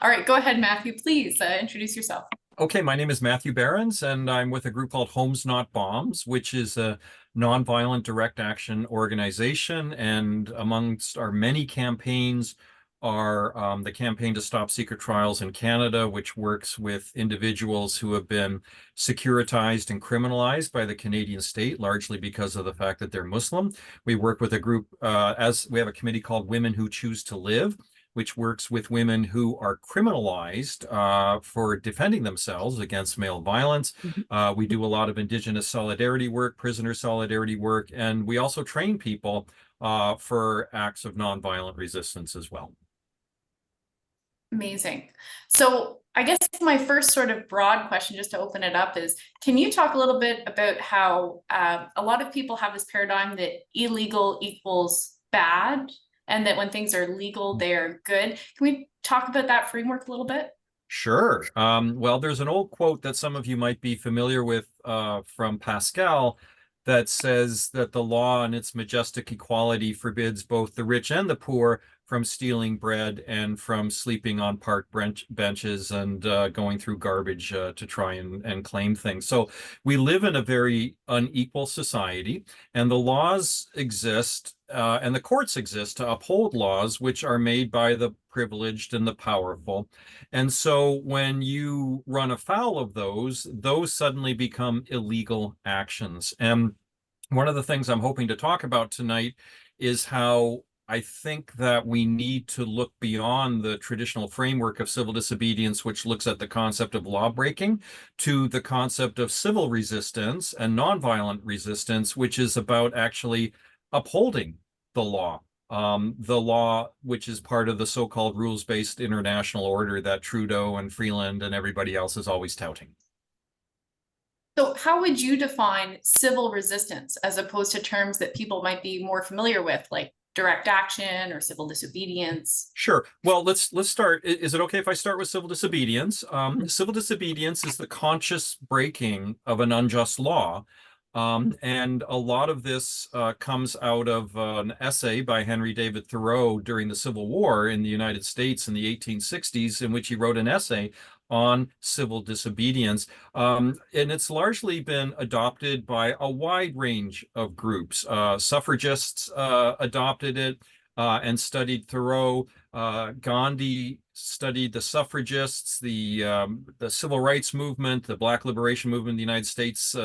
All right, go ahead, Matthew. Please introduce yourself. Okay, my name is Matthew Behrens, and I'm with a group called Homes Not Bombs, which is a nonviolent direct action organization. And amongst our many campaigns are the campaign to stop secret trials in Canada, which works with individuals who have been securitized and criminalized by the Canadian state, largely because of the fact that they're Muslim. We work with a group, as we have a committee called Women Who Choose to Live, which works with women who are criminalized for defending themselves against male violence. We do a lot of Indigenous solidarity work, prisoner solidarity work, and we also train people for acts of nonviolent resistance as well. Amazing. So I guess my first sort of broad question, just to open it up, is can you talk a little bit about how a lot of people have this paradigm that illegal equals bad, and that when things are legal, they're good? Can we talk about that framework a little bit? Sure. Well, there's an old quote that some of you might be familiar with from Pascal that says that the law in its majestic equality forbids both the rich and the poor from stealing bread and from sleeping on park benches and going through garbage to try and claim things. So we live in a very unequal society, and the laws exist and the courts exist to uphold laws which are made by the privileged and the powerful. And so when you run afoul of those suddenly become illegal actions. And one of the things I'm hoping to talk about tonight is how I think that we need to look beyond the traditional framework of civil disobedience, which looks at the concept of law breaking, to the concept of civil resistance and nonviolent resistance, which is about actually upholding the law, which is part of the so-called rules-based international order that Trudeau and Freeland and everybody else is always touting. So how would you define civil resistance as opposed to terms that people might be more familiar with, like direct action or civil disobedience? Sure. Well, let's start. Is it okay if I start with civil disobedience? Civil disobedience is the conscious breaking of an unjust law. And a lot of this comes out of an essay by Henry David Thoreau during the Civil War in the United States in the 1860s, in which he wrote an essay on civil disobedience. And it's largely been adopted by a wide range of groups. Suffragists adopted it and studied Thoreau. Gandhi studied the suffragists, the civil rights movement, the Black liberation movement in the United States,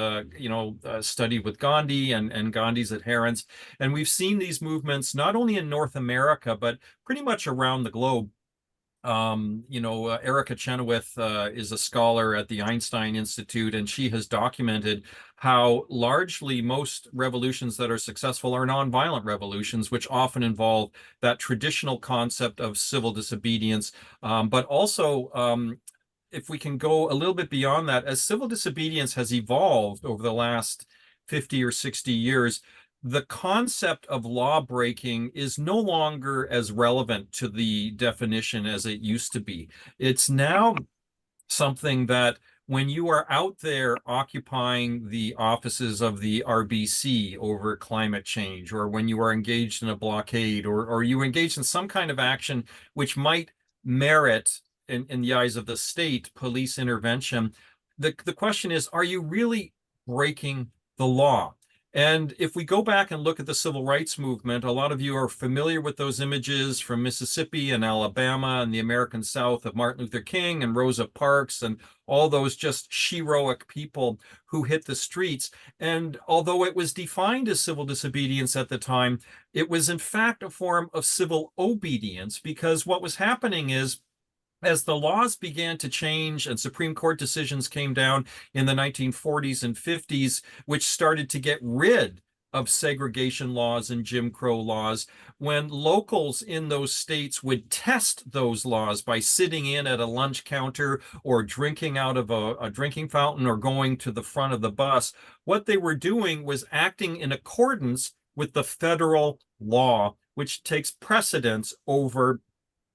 studied with Gandhi and Gandhi's adherents. And we've seen these movements not only in North America, but pretty much around the globe. Erica Chenoweth is a scholar at the Einstein Institute, and she has documented how largely most revolutions that are successful are nonviolent revolutions, which often involve that traditional concept of civil disobedience. But also, if we can go a little bit beyond that, as civil disobedience has evolved over the last 50 or 60 years, the concept of law breaking is no longer as relevant to the definition as it used to be. It's now something that when you are out there occupying the offices of the RBC over climate change, or when you are engaged in a blockade, or you engage in some kind of action which might merit, in the eyes of the state, police intervention, the question is, are you really breaking the law? And if we go back and look at the civil rights movement, a lot of you are familiar with those images from Mississippi and Alabama and the American South of Martin Luther King and Rosa Parks and all those just heroic people who hit the streets. And although it was defined as civil disobedience at the time, it was in fact a form of civil obedience, because what was happening is, as the laws began to change and Supreme Court decisions came down in the 1940s and 50s, which started to get rid of segregation laws and Jim Crow laws, when locals in those states would test those laws by sitting in at a lunch counter or drinking out of a drinking fountain or going to the front of the bus, what they were doing was acting in accordance with the federal law, which takes precedence over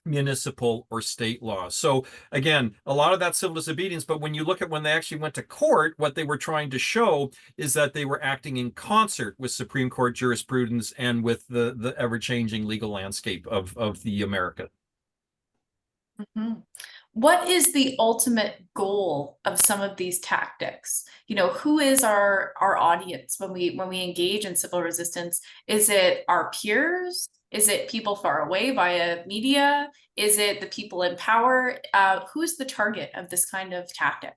municipal or state laws. So again, a lot of that civil disobedience, but when you look at when they actually went to court, what they were trying to show is that they were acting in concert with Supreme Court jurisprudence and with the ever-changing legal landscape of the America. Mhm. What is the ultimate goal of some of these tactics? You know, who is our audience when we engage in civil resistance? Is it our peers? Is it people far away via media? Is it the people in power? Who's the target of this kind of tactic?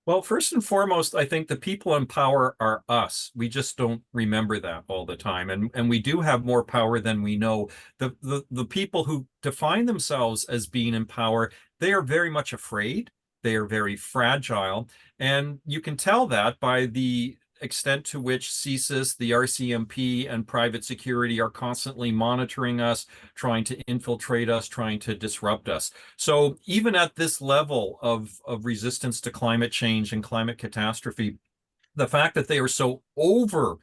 Well, first and foremost, I think the people in power are us. We just don't remember that all the time. And we do have more power than we know. The people who define themselves as being in power, they are very much afraid. They are very fragile. And you can tell that by the extent to which CSIS, the RCMP, and private security are constantly monitoring us, trying to infiltrate us, trying to disrupt us. So even at this level of resistance to climate change and climate catastrophe, the fact that they are so overboard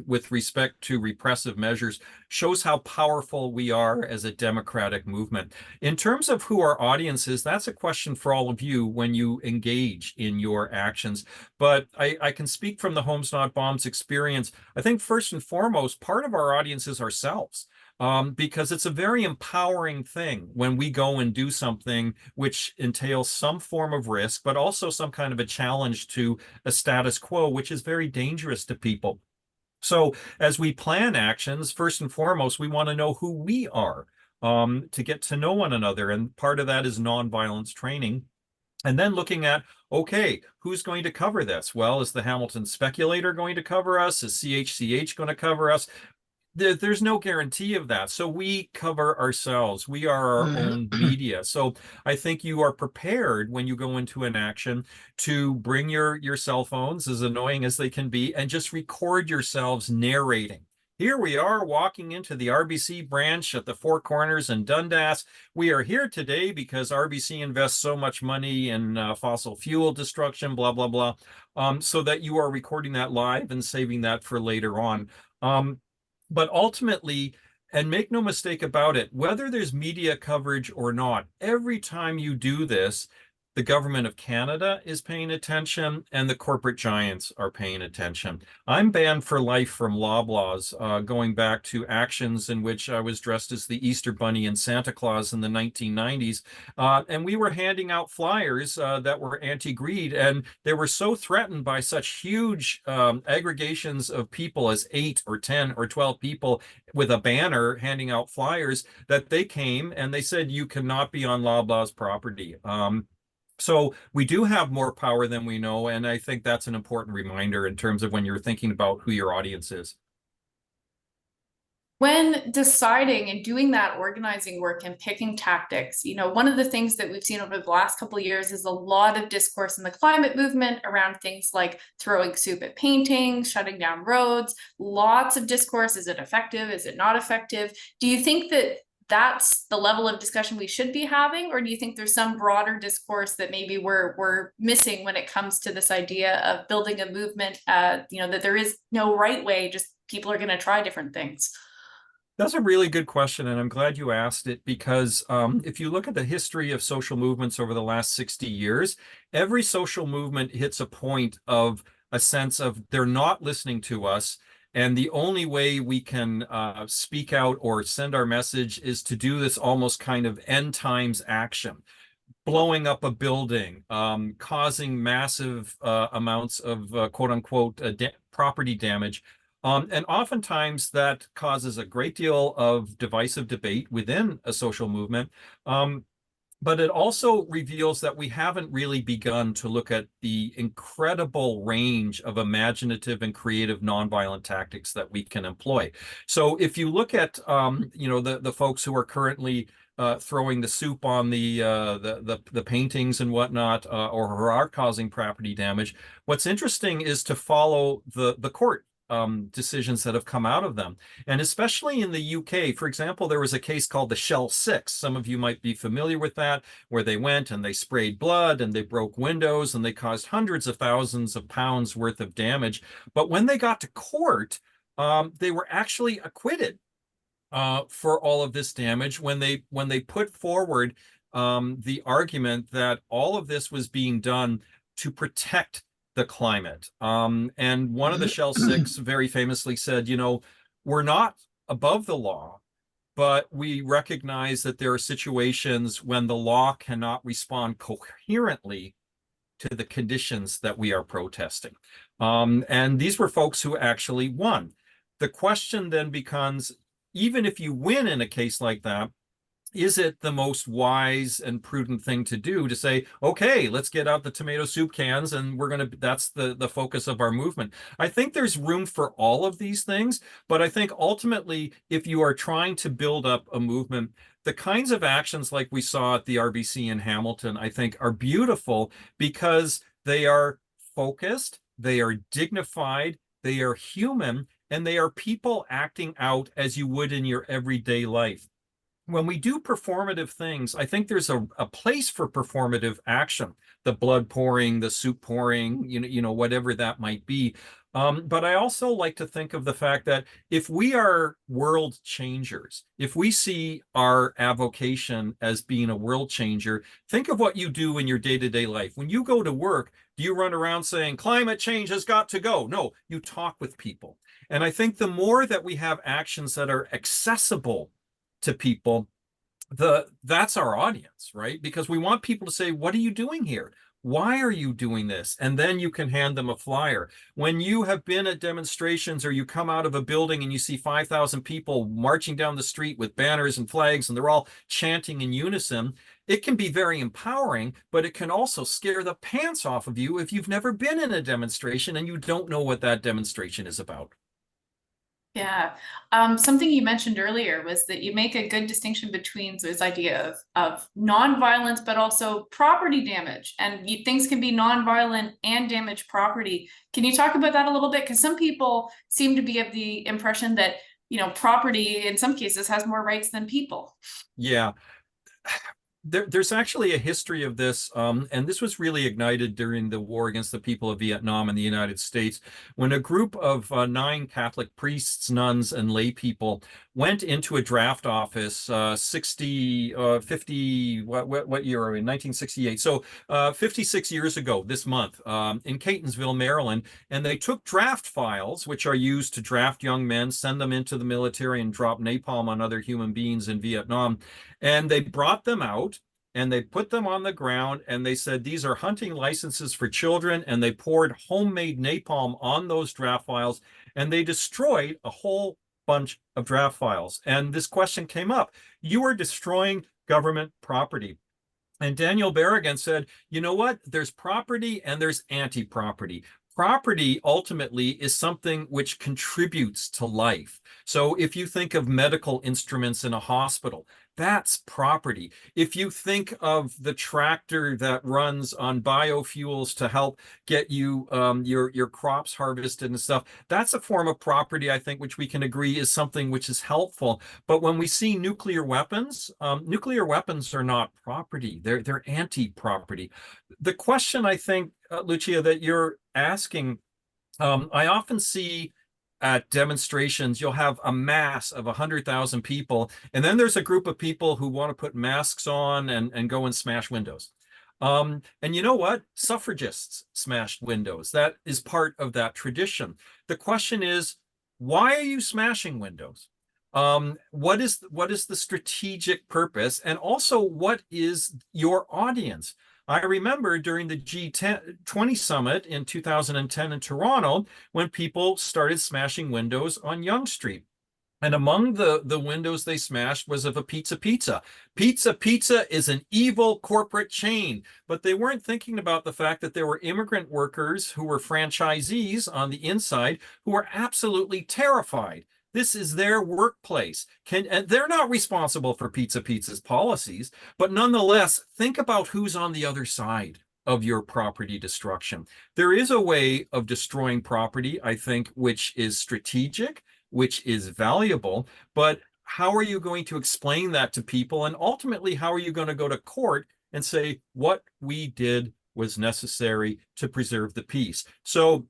with respect to repressive measures shows how powerful we are as a democratic movement. In terms of who our audience is, that's a question for all of you when you engage in your actions. But I can speak from the Homes Not Bombs experience. I think first and foremost, part of our audience is ourselves. Because it's a very empowering thing when we go and do something which entails some form of risk, but also some kind of a challenge to a status quo, which is very dangerous to people. So as we plan actions, first and foremost, we want to know who we are, to get to know one another. And part of that is nonviolence training. And then looking at, okay, who's going to cover this? Well, is the Hamilton Speculator going to cover us? Is CHCH going to cover us? There's no guarantee of that. So we cover ourselves. We are our own media. So I think you are prepared when you go into an action to bring your cell phones, as annoying as they can be, and just record yourselves narrating. Here we are walking into the RBC branch at the Four Corners in Dundas. We are here today because RBC invests so much money in fossil fuel destruction, blah, blah, blah. So that you are recording that live and saving that for later on. But ultimately, and make no mistake about it, whether there's media coverage or not, every time you do this, the government of Canada is paying attention and the corporate giants are paying attention. I'm banned for life from Loblaws, going back to actions in which I was dressed as the Easter Bunny and Santa Claus in the 1990s. And we were handing out flyers that were anti-greed, and they were so threatened by such huge aggregations of people as 8 or 10 or 12 people with a banner handing out flyers that they came and they said, you cannot be on Loblaw's property. So we do have more power than we know, and I think that's an important reminder in terms of when you're thinking about who your audience is. When deciding and doing that organizing work and picking tactics, you know, one of the things that we've seen over the last couple of years is a lot of discourse in the climate movement around things like throwing soup at paintings, shutting down roads, lots of discourse. Is it effective? Is it not effective? Do you think that that's the level of discussion we should be having, or do you think there's some broader discourse that maybe we're missing when it comes to this idea of building a movement, you know, that there is no right way, just people are going to try different things? That's a really good question, and I'm glad you asked it because if you look at the history of social movements over the last 60 years, every social movement hits a point of a sense of they're not listening to us. And the only way we can speak out or send our message is to do this almost kind of end times action, blowing up a building, causing massive amounts of quote unquote property damage. And oftentimes that causes a great deal of divisive debate within a social movement. But it also reveals that we haven't really begun to look at the incredible range of imaginative and creative nonviolent tactics that we can employ. So if you look at you know, the folks who are currently throwing the soup on the paintings and whatnot, or who are causing property damage, what's interesting is to follow the court decisions that have come out of them. And especially in the UK, for example, there was a case called the Shell 6. Some of you might be familiar with that, where they went and they sprayed blood and they broke windows and they caused hundreds of thousands of pounds worth of damage. But when they got to court, they were actually acquitted for all of this damage when they put forward the argument that all of this was being done to protect the climate. And one of the Shell Six very famously said, you know, we're not above the law, but we recognize that there are situations when the law cannot respond coherently to the conditions that we are protesting. And these were folks who actually won. The question then becomes, even if you win in a case like that, is it the most wise and prudent thing to do to say, okay, let's get out the tomato soup cans and that's the focus of our movement? I think there's room for all of these things, but I think ultimately, if you are trying to build up a movement, the kinds of actions like we saw at the RBC in Hamilton, I think are beautiful because they are focused, they are dignified, they are human, and they are people acting out as you would in your everyday life. When we do performative things, I think there's a place for performative action, the blood pouring, the soup pouring, whatever that might be. But I also like to think of the fact that if we are world changers, if we see our avocation as being a world changer, think of what you do in your day-to-day life. When you go to work, do you run around saying climate change has got to go? No, you talk with people. And I think the more that we have actions that are accessible to people, that's our audience, right? Because we want people to say, what are you doing here? Why are you doing this? And then you can hand them a flyer. When you have been at demonstrations or you come out of a building and you see 5,000 people marching down the street with banners and flags and they're all chanting in unison, it can be very empowering, but it can also scare the pants off of you if you've never been in a demonstration and you don't know what that demonstration is about. Yeah. Something you mentioned earlier was that you make a good distinction between this idea of non-violence, but also property damage. And things can be non-violent and damage property. Can you talk about that a little bit? Because some people seem to be of the impression that, property in some cases has more rights than people. Yeah. There's actually a history of this, and this was really ignited during the war against the people of Vietnam in the United States, when a group of 9 Catholic priests, nuns, and lay people went into a draft office 50, what year are we in? 1968. So 56 years ago this month in Catonsville, Maryland, and they took draft files, which are used to draft young men, send them into the military, and drop napalm on other human beings in Vietnam. And they brought them out and they put them on the ground and they said, these are hunting licenses for children. And they poured homemade napalm on those draft files and they destroyed a whole bunch of draft files. And this question came up. You are destroying government property. And Daniel Berrigan said, you know what? There's property and there's anti-property. Property ultimately is something which contributes to life. So if you think of medical instruments in a hospital, that's property. If you think of the tractor that runs on biofuels to help get you your crops harvested and stuff, that's a form of property, I think, which we can agree is something which is helpful. But when we see nuclear weapons are not property. They're anti-property. The question, I think, Lucia, that you're asking, I often see at demonstrations, you'll have a mass of 100,000 people, and then there's a group of people who want to put masks on and go and smash windows. And you know what? Suffragists smashed windows. That is part of that tradition. The question is, why are you smashing windows? What is the strategic purpose? And also, what is your audience? I remember during the G20 summit in 2010 in Toronto, when people started smashing windows on Yonge Street. And among the windows they smashed was of a Pizza Pizza. Pizza Pizza is an evil corporate chain, but they weren't thinking about the fact that there were immigrant workers who were franchisees on the inside who were absolutely terrified. This is their workplace. And they're not responsible for Pizza Pizza's policies, but nonetheless, think about who's on the other side of your property destruction. There is a way of destroying property, I think, which is strategic, which is valuable, but how are you going to explain that to people? And ultimately, how are you going to go to court and say what we did was necessary to preserve the peace? So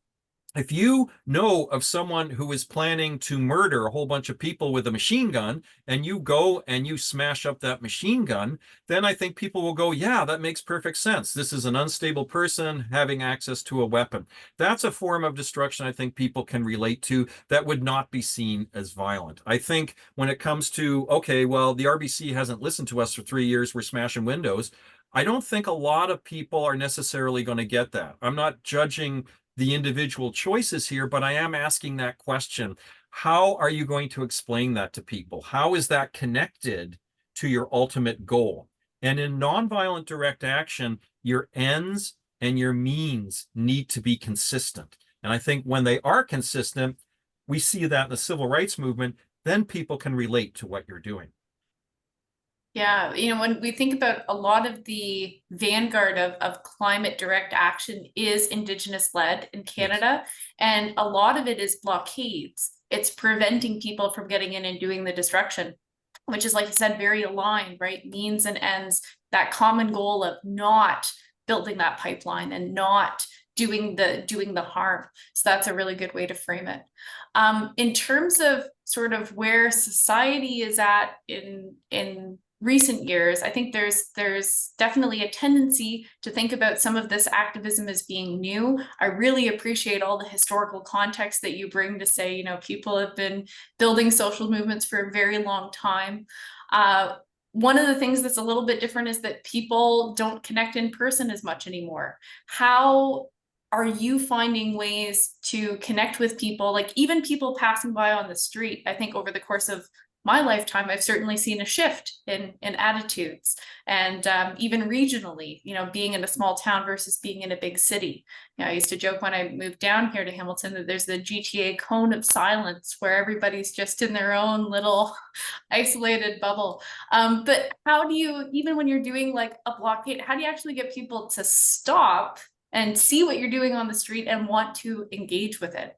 If you know of someone who is planning to murder a whole bunch of people with a machine gun and you go and you smash up that machine gun, then I think people will go, yeah, that makes perfect sense. This is an unstable person having access to a weapon. That's a form of destruction I think people can relate to that would not be seen as violent. I think when it comes to, okay, well, the RBC hasn't listened to us for 3 years, we're smashing windows. I don't think a lot of people are necessarily going to get that. I'm not judging the individual choices here, but I am asking that question. How are you going to explain that to people? How is that connected to your ultimate goal? And in nonviolent direct action, your ends and your means need to be consistent. And I think when they are consistent, we see that in the civil rights movement, then people can relate to what you're doing. Yeah, when we think about a lot of the vanguard of climate direct action is Indigenous led in Yes. Canada, and a lot of it is blockades. It's preventing people from getting in and doing the destruction, which is, like you said, very aligned, right? Means and ends, that common goal of not building that pipeline and not doing the harm. So that's a really good way to frame it. In terms of sort of where society is at in recent years, I think there's definitely a tendency to think about some of this activism as being new. I really appreciate all the historical context that you bring to say, people have been building social movements for a very long time. One of the things that's a little bit different is that people don't connect in person as much anymore. How are you finding ways to connect with people, like even people passing by on the street? I think over the course of my lifetime, I've certainly seen a shift in attitudes, and even regionally, being in a small town versus being in a big city. I used to joke when I moved down here to Hamilton that there's the GTA cone of silence where everybody's just in their own little isolated bubble. But how do you, even when you're doing like a blockade, how do you actually get people to stop and see what you're doing on the street and want to engage with it?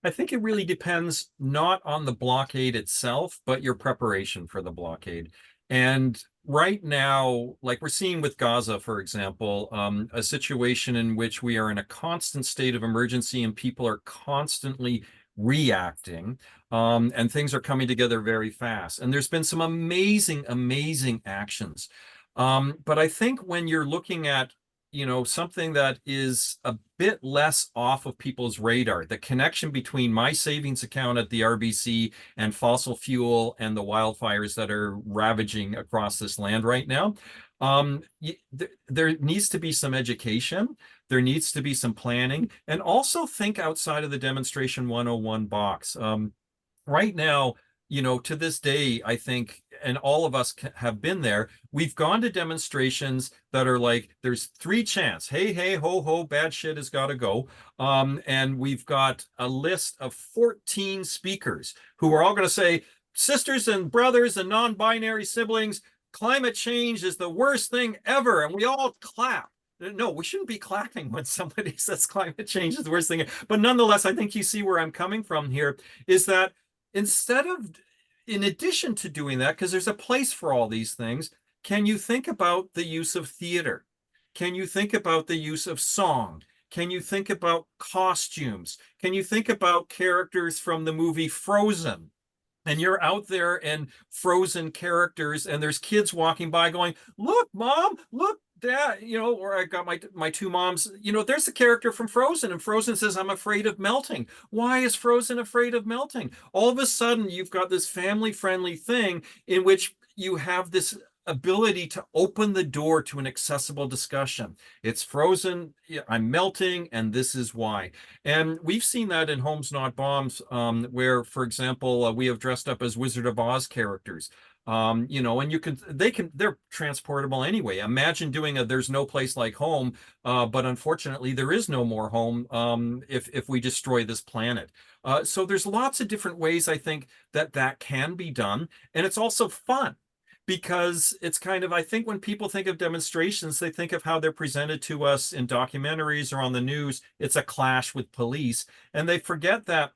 I think it really depends not on the blockade itself, but your preparation for the blockade. And right now, like we're seeing with Gaza, for example, a situation in which we are in a constant state of emergency and people are constantly reacting, and things are coming together very fast. And there's been some amazing, amazing actions. But I think when you're looking at something that is a bit less off of people's radar. The connection between my savings account at the RBC and fossil fuel and the wildfires that are ravaging across this land right now. There needs to be some education. There needs to be some planning, and also think outside of the demonstration 101 box. Right now, to this day, I think, and all of us have been there, we've gone to demonstrations that are like, there's three chants, hey, hey, ho, ho, bad shit has got to go. And we've got a list of 14 speakers who are all going to say, sisters and brothers and non-binary siblings, climate change is the worst thing ever. And we all clap. No, we shouldn't be clapping when somebody says climate change is the worst thing. But nonetheless, I think you see where I'm coming from here, is that instead of, in addition to doing that, because there's a place for all these things, can you think about the use of theater? Can you think about the use of song? Can you think about costumes? Can you think about characters from the movie Frozen? And you're out there and frozen characters, and there's kids walking by going, look, mom, look, dad, or I got my two moms, there's a character from Frozen, and Frozen says, I'm afraid of melting. Why is Frozen afraid of melting? All of a sudden, you've got this family-friendly thing in which you have this ability to open the door to an accessible discussion. It's Frozen, I'm melting, and this is why. And we've seen that in Homes Not Bombs, where, for example, we have dressed up as Wizard of Oz characters. And they're transportable anyway. Imagine doing a There's No Place Like Home, but unfortunately there is no more home, if we destroy this planet. So there's lots of different ways I think that can be done. And it's also fun, because it's kind of, I think when people think of demonstrations, they think of how they're presented to us in documentaries or on the news. It's a clash with police, and they forget that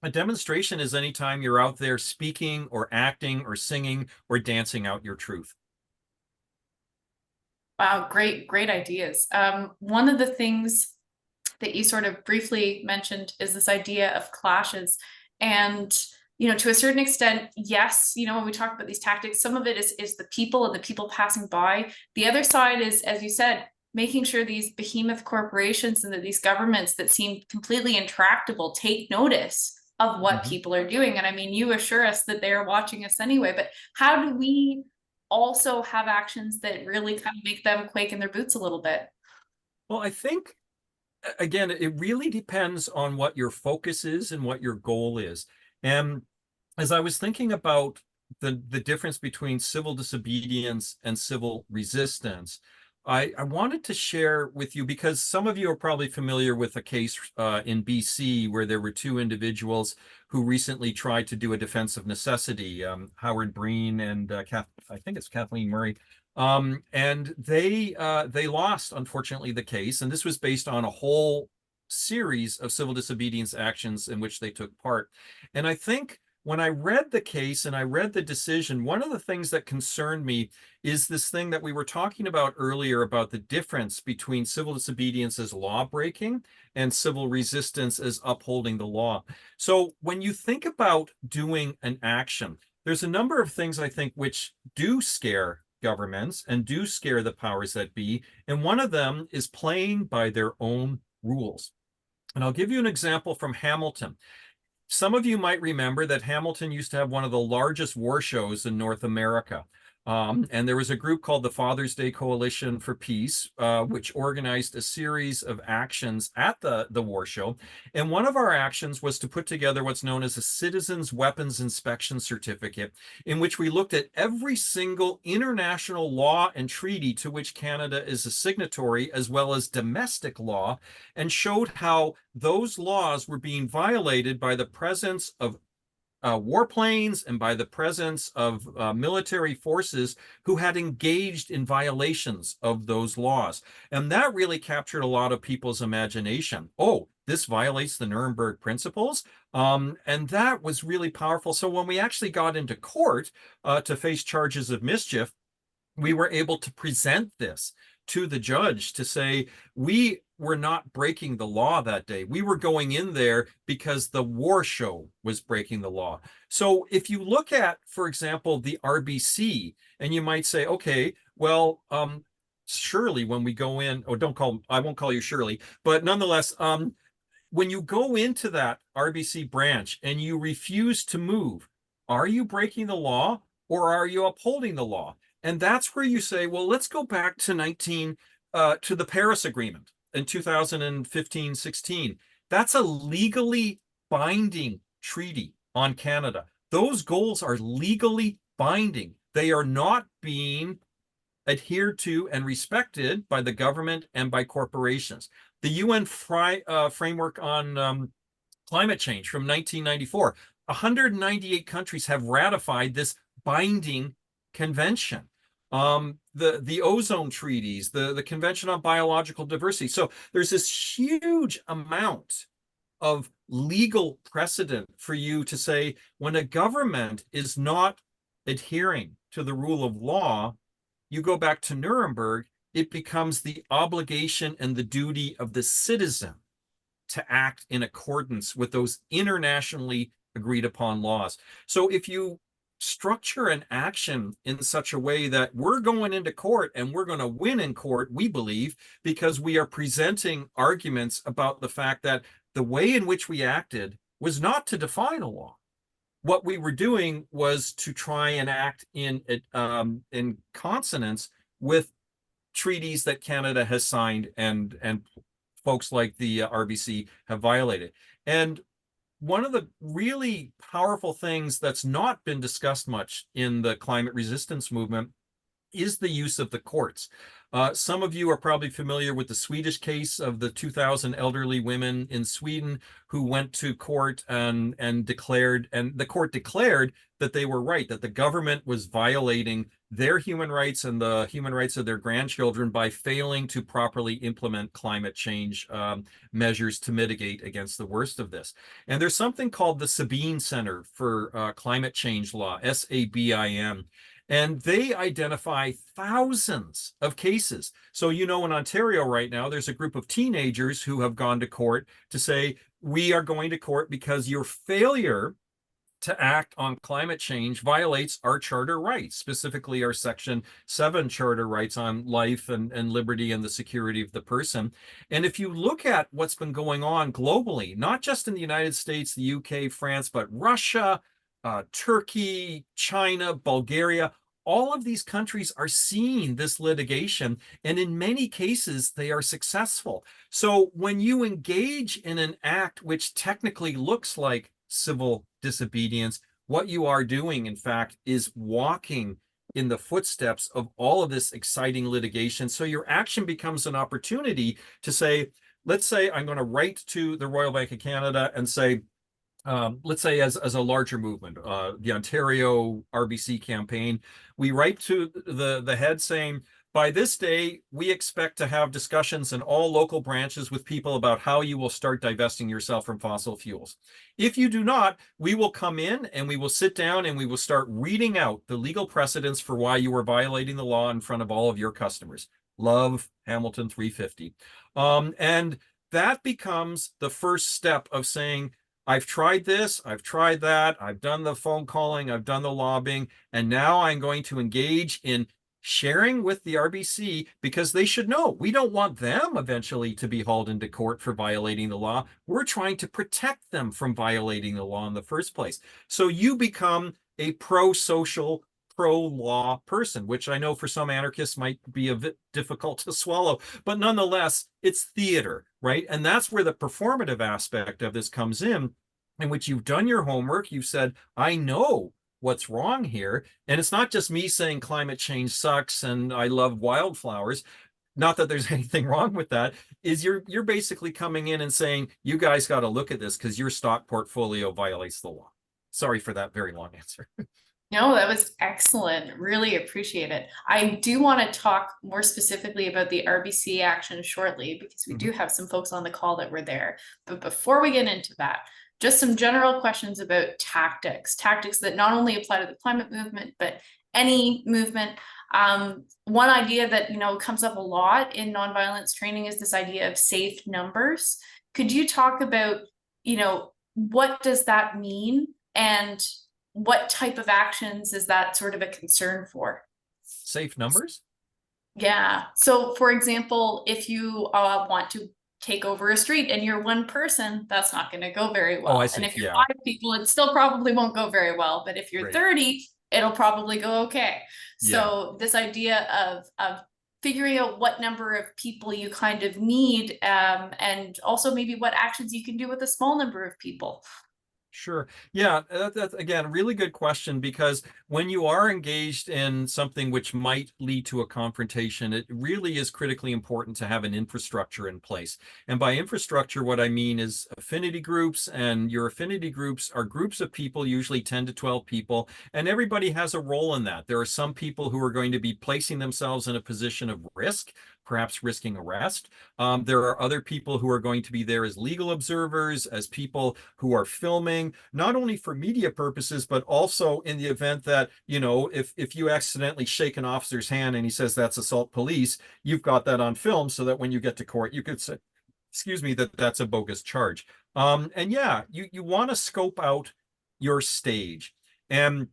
a demonstration is anytime you're out there speaking or acting or singing or dancing out your truth. Wow, great ideas. One of the things that you sort of briefly mentioned is this idea of clashes. And, you know, to a certain extent, yes, you know, when we talk about these tactics, some of it is the people and the people passing by. The other side is, as you said, making sure these behemoth corporations and that these governments that seem completely intractable take notice of what people are doing. And I mean, you assure us that they are watching us anyway, but how do we also have actions that really kind of make them quake in their boots a little bit? Well, I think, again, it really depends on what your focus is and what your goal is. And as I was thinking about the difference between civil disobedience and civil resistance, I wanted to share with you, because some of you are probably familiar with a case in BC where there were two individuals who recently tried to do a defense of necessity, Howard Breen and I think it's Kathleen Murray. And they lost, unfortunately, the case. And this was based on a whole series of civil disobedience actions in which they took part. And I think when I read the case and I read the decision, one of the things that concerned me is this thing that we were talking about earlier about the difference between civil disobedience as law breaking and civil resistance as upholding the law. So when you think about doing an action, there's a number of things I think which do scare governments and do scare the powers that be. And one of them is playing by their own rules. And I'll give you an example from Hamilton. Some of you might remember that Hamilton used to have one of the largest war shows in North America. And there was a group called the Father's Day Coalition for Peace, which organized a series of actions at the war show. And one of our actions was to put together what's known as a Citizens Weapons Inspection Certificate, in which we looked at every single international law and treaty to which Canada is a signatory, as well as domestic law, and showed how those laws were being violated by the presence of warplanes and by the presence of military forces who had engaged in violations of those laws. And that really captured a lot of people's imagination. Oh, this violates the Nuremberg principles. And that was really powerful. So when we actually got into court to face charges of mischief, we were able to present this to the judge to say, we were not breaking the law that day. We were going in there because the war show was breaking the law. So if you look at, for example, the RBC, and you might say, okay, well, Shirley, when we go in, or I won't call you Shirley, but nonetheless, when you go into that RBC branch and you refuse to move, are you breaking the law or are you upholding the law? And that's where you say, well, let's go back to to the Paris Agreement in 2015-16. That's a legally binding treaty on Canada. Those goals are legally binding. They are not being adhered to and respected by the government and by corporations. The UN framework on climate change from 1994, 198 countries have ratified this binding convention. The ozone treaties, the Convention on Biological Diversity. So there's this huge amount of legal precedent for you to say, when a government is not adhering to the rule of law, you go back to Nuremberg, it becomes the obligation and the duty of the citizen to act in accordance with those internationally agreed upon laws. So if you structure an action in such a way that we're going into court and we're going to win in court, we believe, because we are presenting arguments about the fact that the way in which we acted was not to define a law. What we were doing was to try and act in consonance with treaties that Canada has signed and folks like the RBC have violated. And one of the really powerful things that's not been discussed much in the climate resistance movement is the use of the courts. Some of you are probably familiar with the Swedish case of the 2,000 elderly women in Sweden who went to court and declared, and the court declared that they were right, that the government was violating their human rights and the human rights of their grandchildren by failing to properly implement climate change measures to mitigate against the worst of this. And there's something called the Sabine Center for Climate Change Law, SABIM. And they identify thousands of cases. So, in Ontario right now, there's a group of teenagers who have gone to court to say, we are going to court because your failure to act on climate change violates our charter rights, specifically our Section 7 charter rights on life and liberty and the security of the person. And if you look at what's been going on globally, not just in the United States, the UK, France, but Russia, Turkey, China, Bulgaria, all of these countries are seeing this litigation, and in many cases, they are successful. So when you engage in an act which technically looks like civil disobedience, what you are doing, in fact, is walking in the footsteps of all of this exciting litigation. So your action becomes an opportunity to say, let's say I'm going to write to the Royal Bank of Canada and say, let's say as a larger movement, the Ontario RBC campaign, we write to the head saying, by this day, we expect to have discussions in all local branches with people about how you will start divesting yourself from fossil fuels. If you do not, we will come in and we will sit down and we will start reading out the legal precedents for why you are violating the law in front of all of your customers. Love, Hamilton 350. And that becomes the first step of saying, I've tried this, I've tried that, I've done the phone calling, I've done the lobbying, and now I'm going to engage in sharing with the RBC because they should know we don't want them eventually to be hauled into court for violating the law. We're trying to protect them from violating the law in the first place. So you become a pro-social, pro-law person, which I know for some anarchists might be a bit difficult to swallow, but nonetheless, it's theater, right? And that's where the performative aspect of this comes in which you've done your homework. You've said, I know what's wrong here. And it's not just me saying climate change sucks and I love wildflowers. Not that there's anything wrong with that, is you're basically coming in and saying, you guys got to look at this because your stock portfolio violates the law. Sorry for that very long answer. No, that was excellent. Really appreciate it. I do want to talk more specifically about the RBC action shortly because we do have some folks on the call that were there. But before we get into that, just some general questions about tactics that not only apply to the climate movement, but any movement. One idea that, comes up a lot in nonviolence training is this idea of safe numbers. Could you talk about, what does that mean? And what type of actions is that sort of a concern for? Safe numbers? Yeah. So for example, if you want to take over a street and you're one person, that's not going to go very well. Oh, I see. And if you're Yeah. 5 people, it still probably won't go very well. But if you're Right. 30, it'll probably go okay. Yeah. So this idea of figuring out what number of people you kind of need, and also maybe what actions you can do with a small number of people. Sure. Yeah, that's again a really good question because when you are engaged in something which might lead to a confrontation, it really is critically important to have an infrastructure in place. And by infrastructure, what I mean is affinity groups, and your affinity groups are groups of people, usually 10 to 12 people, and everybody has a role in that. There are some people who are going to be placing themselves in a position of risk, perhaps risking arrest. There are other people who are going to be there as legal observers, as people who are filming, not only for media purposes, but also in the event that, if you accidentally shake an officer's hand and he says that's assault police, you've got that on film so that when you get to court, you could say, excuse me, that's a bogus charge. And yeah, you want to scope out your stage. And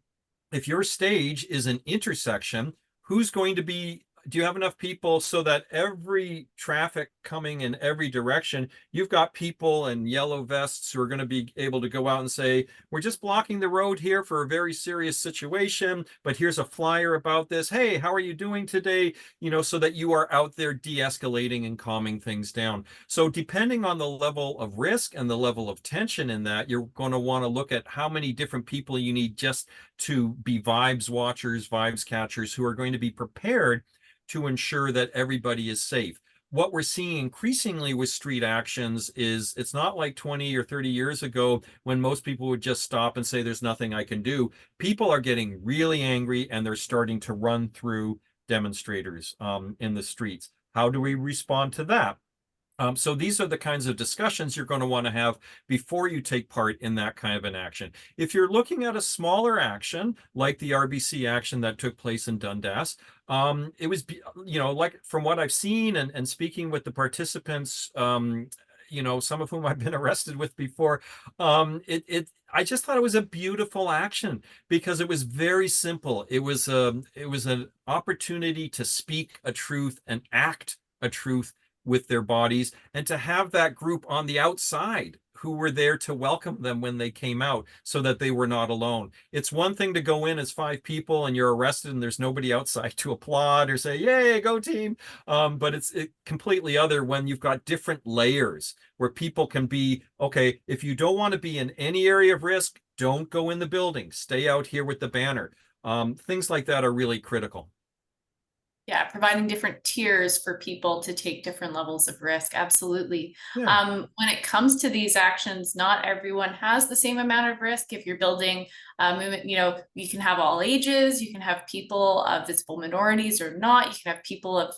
if your stage is an intersection, who's going to be, do you have enough people so that every traffic coming in every direction, you've got people in yellow vests who are going to be able to go out and say, we're just blocking the road here for a very serious situation, but here's a flyer about this. Hey, how are you doing today? So that you are out there de-escalating and calming things down. So depending on the level of risk and the level of tension in that, you're going to want to look at how many different people you need just to be vibes watchers, vibes catchers who are going to be prepared to ensure that everybody is safe. What we're seeing increasingly with street actions is it's not like 20 or 30 years ago when most people would just stop and say, there's nothing I can do. People are getting really angry and they're starting to run through demonstrators in the streets. How do we respond to that? So these are the kinds of discussions you're going to want to have before you take part in that kind of an action. If you're looking at a smaller action, like the RBC action that took place in Dundas, it was, like from what I've seen and speaking with the participants, some of whom I've been arrested with before, I just thought it was a beautiful action because it was very simple. It was an opportunity to speak a truth and act a truth with their bodies, and to have that group on the outside who were there to welcome them when they came out so that they were not alone. It's one thing to go in as 5 people and you're arrested and there's nobody outside to applaud or say, yay, go team. But it's completely other when you've got different layers where people can be, okay, if you don't want to be in any area of risk, don't go in the building. Stay out here with the banner. Things like that are really critical. Yeah, providing different tiers for people to take different levels of risk. Absolutely. Yeah. When it comes to these actions, not everyone has the same amount of risk. If you're building a movement, you can have all ages, you can have people of visible minorities or not, you can have people of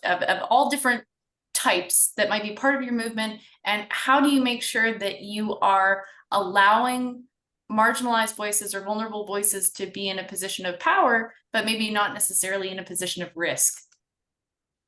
all different types that might be part of your movement. And how do you make sure that you are allowing marginalized voices or vulnerable voices to be in a position of power, but maybe not necessarily in a position of risk?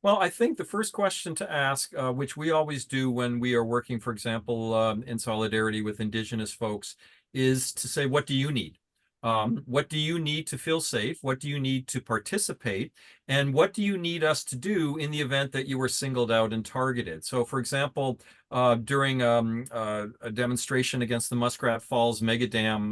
Well, I think the first question to ask, which we always do when we are working, for example, in solidarity with Indigenous folks, is to say, what do you need? What do you need to feel safe? What do you need to participate? And what do you need us to do in the event that you were singled out and targeted? So, for example, during a demonstration against the Muskrat Falls mega dam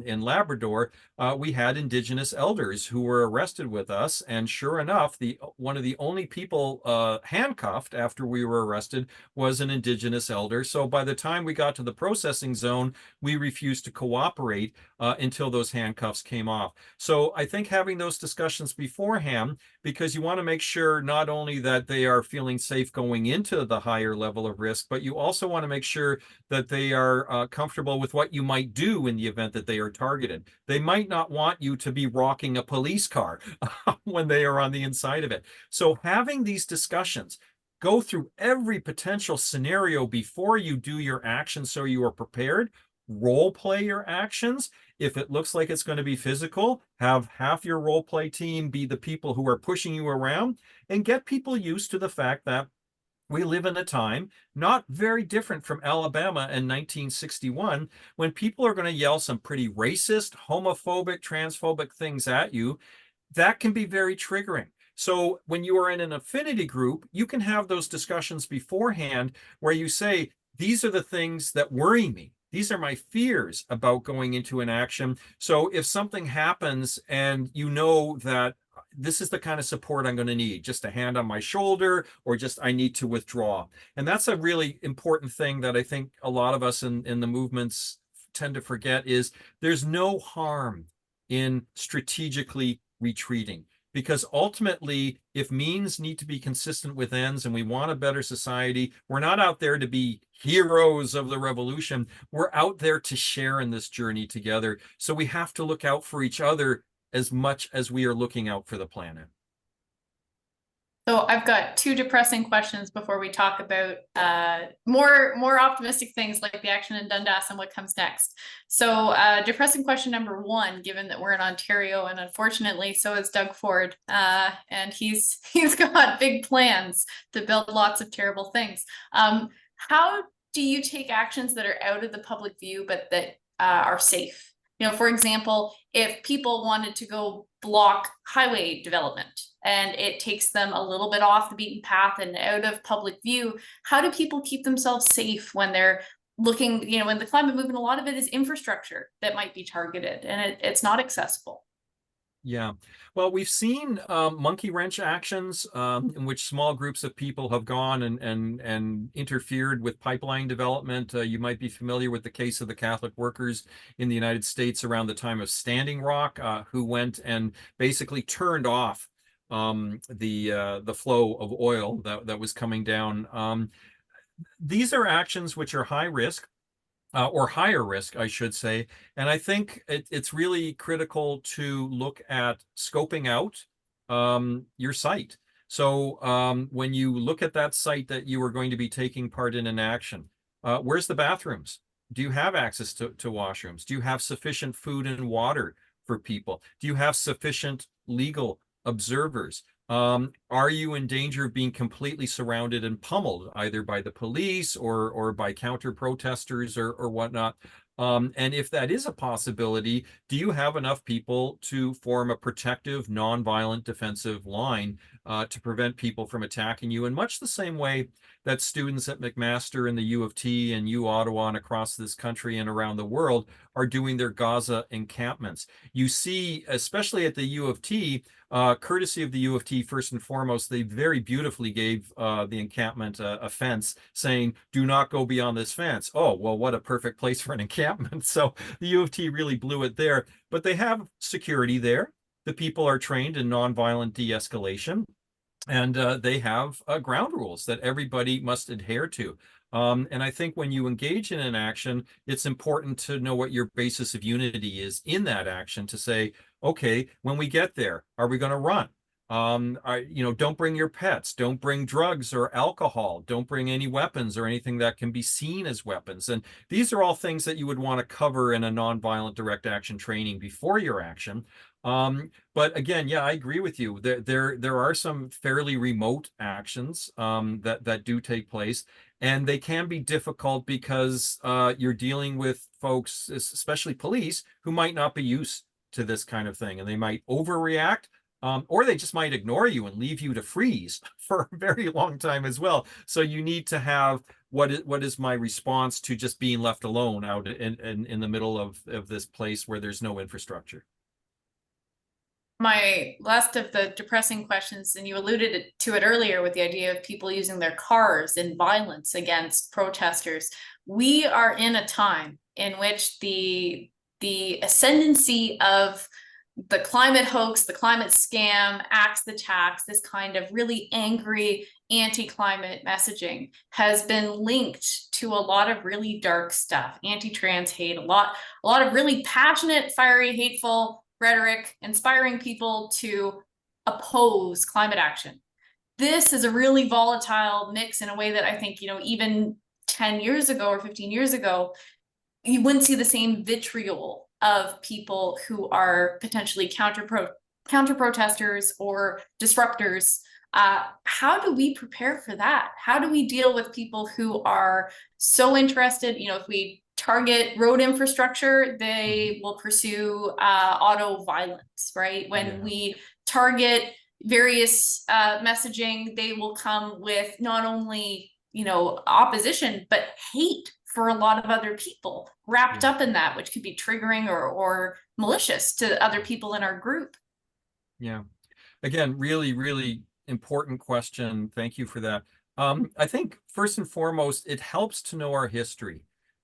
in Labrador, we had Indigenous elders who were arrested with us. And sure enough, one of the only people handcuffed after we were arrested was an Indigenous elder. So by the time we got to the processing zone, we refused to cooperate until those handcuffs came off. So I think having those discussions beforehand, because you want to make sure not only that they are feeling safe going into the higher level of risk, but you also want to make sure that they are comfortable with what you might do in the event that they are targeted. They might not want you to be rocking a police car when they are on the inside of it. So having these discussions, go through every potential scenario before you do your action so you are prepared. Role play your actions. If it looks like it's going to be physical, have half your role play team be the people who are pushing you around, and get people used to the fact that we live in a time not very different from Alabama in 1961, when people are going to yell some pretty racist, homophobic, transphobic things at you. That can be very triggering. So when you are in an affinity group, you can have those discussions beforehand where you say, these are the things that worry me. These are my fears about going into an action. So if something happens and you know that this is the kind of support I'm going to need, just a hand on my shoulder, or just I need to withdraw. And that's a really important thing that I think a lot of us in the movements tend to forget is there's no harm in strategically retreating. Because ultimately, if means need to be consistent with ends and we want a better society, we're not out there to be heroes of the revolution. We're out there to share in this journey together. So we have to look out for each other as much as we are looking out for the planet. So I've got two depressing questions before we talk about more optimistic things like the action in Dundas and what comes next. So depressing question number one, given that we're in Ontario and unfortunately so is Doug Ford, and he's got big plans to build lots of terrible things. How do you take actions that are out of the public view but that are safe? For example, if people wanted to go block highway development and it takes them a little bit off the beaten path and out of public view, how do people keep themselves safe when they're looking, in the climate movement, a lot of it is infrastructure that might be targeted and it's not accessible. Yeah. Well, we've seen monkey wrench actions in which small groups of people have gone and interfered with pipeline development. You might be familiar with the case of the Catholic workers in the United States around the time of Standing Rock, who went and basically turned off the flow of oil that was coming down. These are actions which are high risk. Or higher risk, I should say. And I think it's really critical to look at scoping out your site. So when you look at that site that you are going to be taking part in an action, where's the bathrooms? Do you have access to washrooms? Do you have sufficient food and water for people? Do you have sufficient legal observers? Are you in danger of being completely surrounded and pummeled either by the police or by counter protesters or whatnot? And if that is a possibility, do you have enough people to form a protective, nonviolent defensive line to prevent people from attacking you in much the same way that students at McMaster and the U of T and U Ottawa and across this country and around the world are doing their Gaza encampments? You see, especially at the U of T, courtesy of the U of T, first and foremost, they very beautifully gave the encampment a fence saying, do not go beyond this fence. Oh, well, what a perfect place for an encampment. So the U of T really blew it there, but they have security there. The people are trained in nonviolent de-escalation, and they have ground rules that everybody must adhere to. And I think when you engage in an action, it's important to know what your basis of unity is in that action to say, okay, when we get there, are we going to run? Don't bring your pets, don't bring drugs or alcohol, don't bring any weapons or anything that can be seen as weapons. And these are all things that you would want to cover in a nonviolent direct action training before your action. But again, yeah, I agree with you. There are some fairly remote actions that do take place, and they can be difficult because you're dealing with folks, especially police, who might not be used to this kind of thing, and they might overreact. Or they just might ignore you and leave you to freeze for a very long time as well. So you need to have what is my response to just being left alone out in the middle of this place where there's no infrastructure. My last of the depressing questions, and you alluded to it earlier with the idea of people using their cars in violence against protesters. We are in a time in which the ascendancy of the climate hoax, the climate scam, axe the tax, this kind of really angry anti-climate messaging has been linked to a lot of really dark stuff, anti-trans hate, a lot of really passionate, fiery, hateful rhetoric, inspiring people to oppose climate action. This is a really volatile mix in a way that I think, even 10 years ago or 15 years ago, you wouldn't see the same vitriol of people who are potentially counter protesters or disruptors. How do we prepare for that? How do we deal with people who are so interested? If we target road infrastructure, they will pursue auto violence, right? When we target various messaging, they will come with not only opposition but hate for a lot of other people wrapped up in that, which could be triggering or malicious to other people in our group. Yeah. Again, really, really important question. Thank you for that. I think first and foremost, it helps to know our history,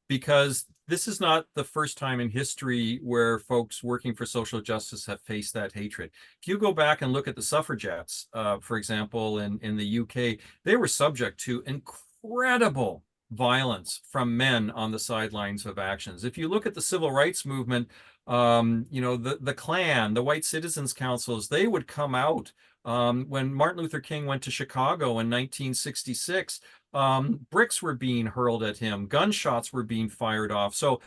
because this is not the first time in history where folks working for social justice have faced that hatred. If you go back and look at the suffragettes, for example, in the UK, they were subject to incredible violence from men on the sidelines of actions. If you look at the civil rights movement, the Klan, the White Citizens Councils, they would come out when Martin Luther King went to Chicago in 1966. Bricks were being hurled at him, gunshots were being fired off. So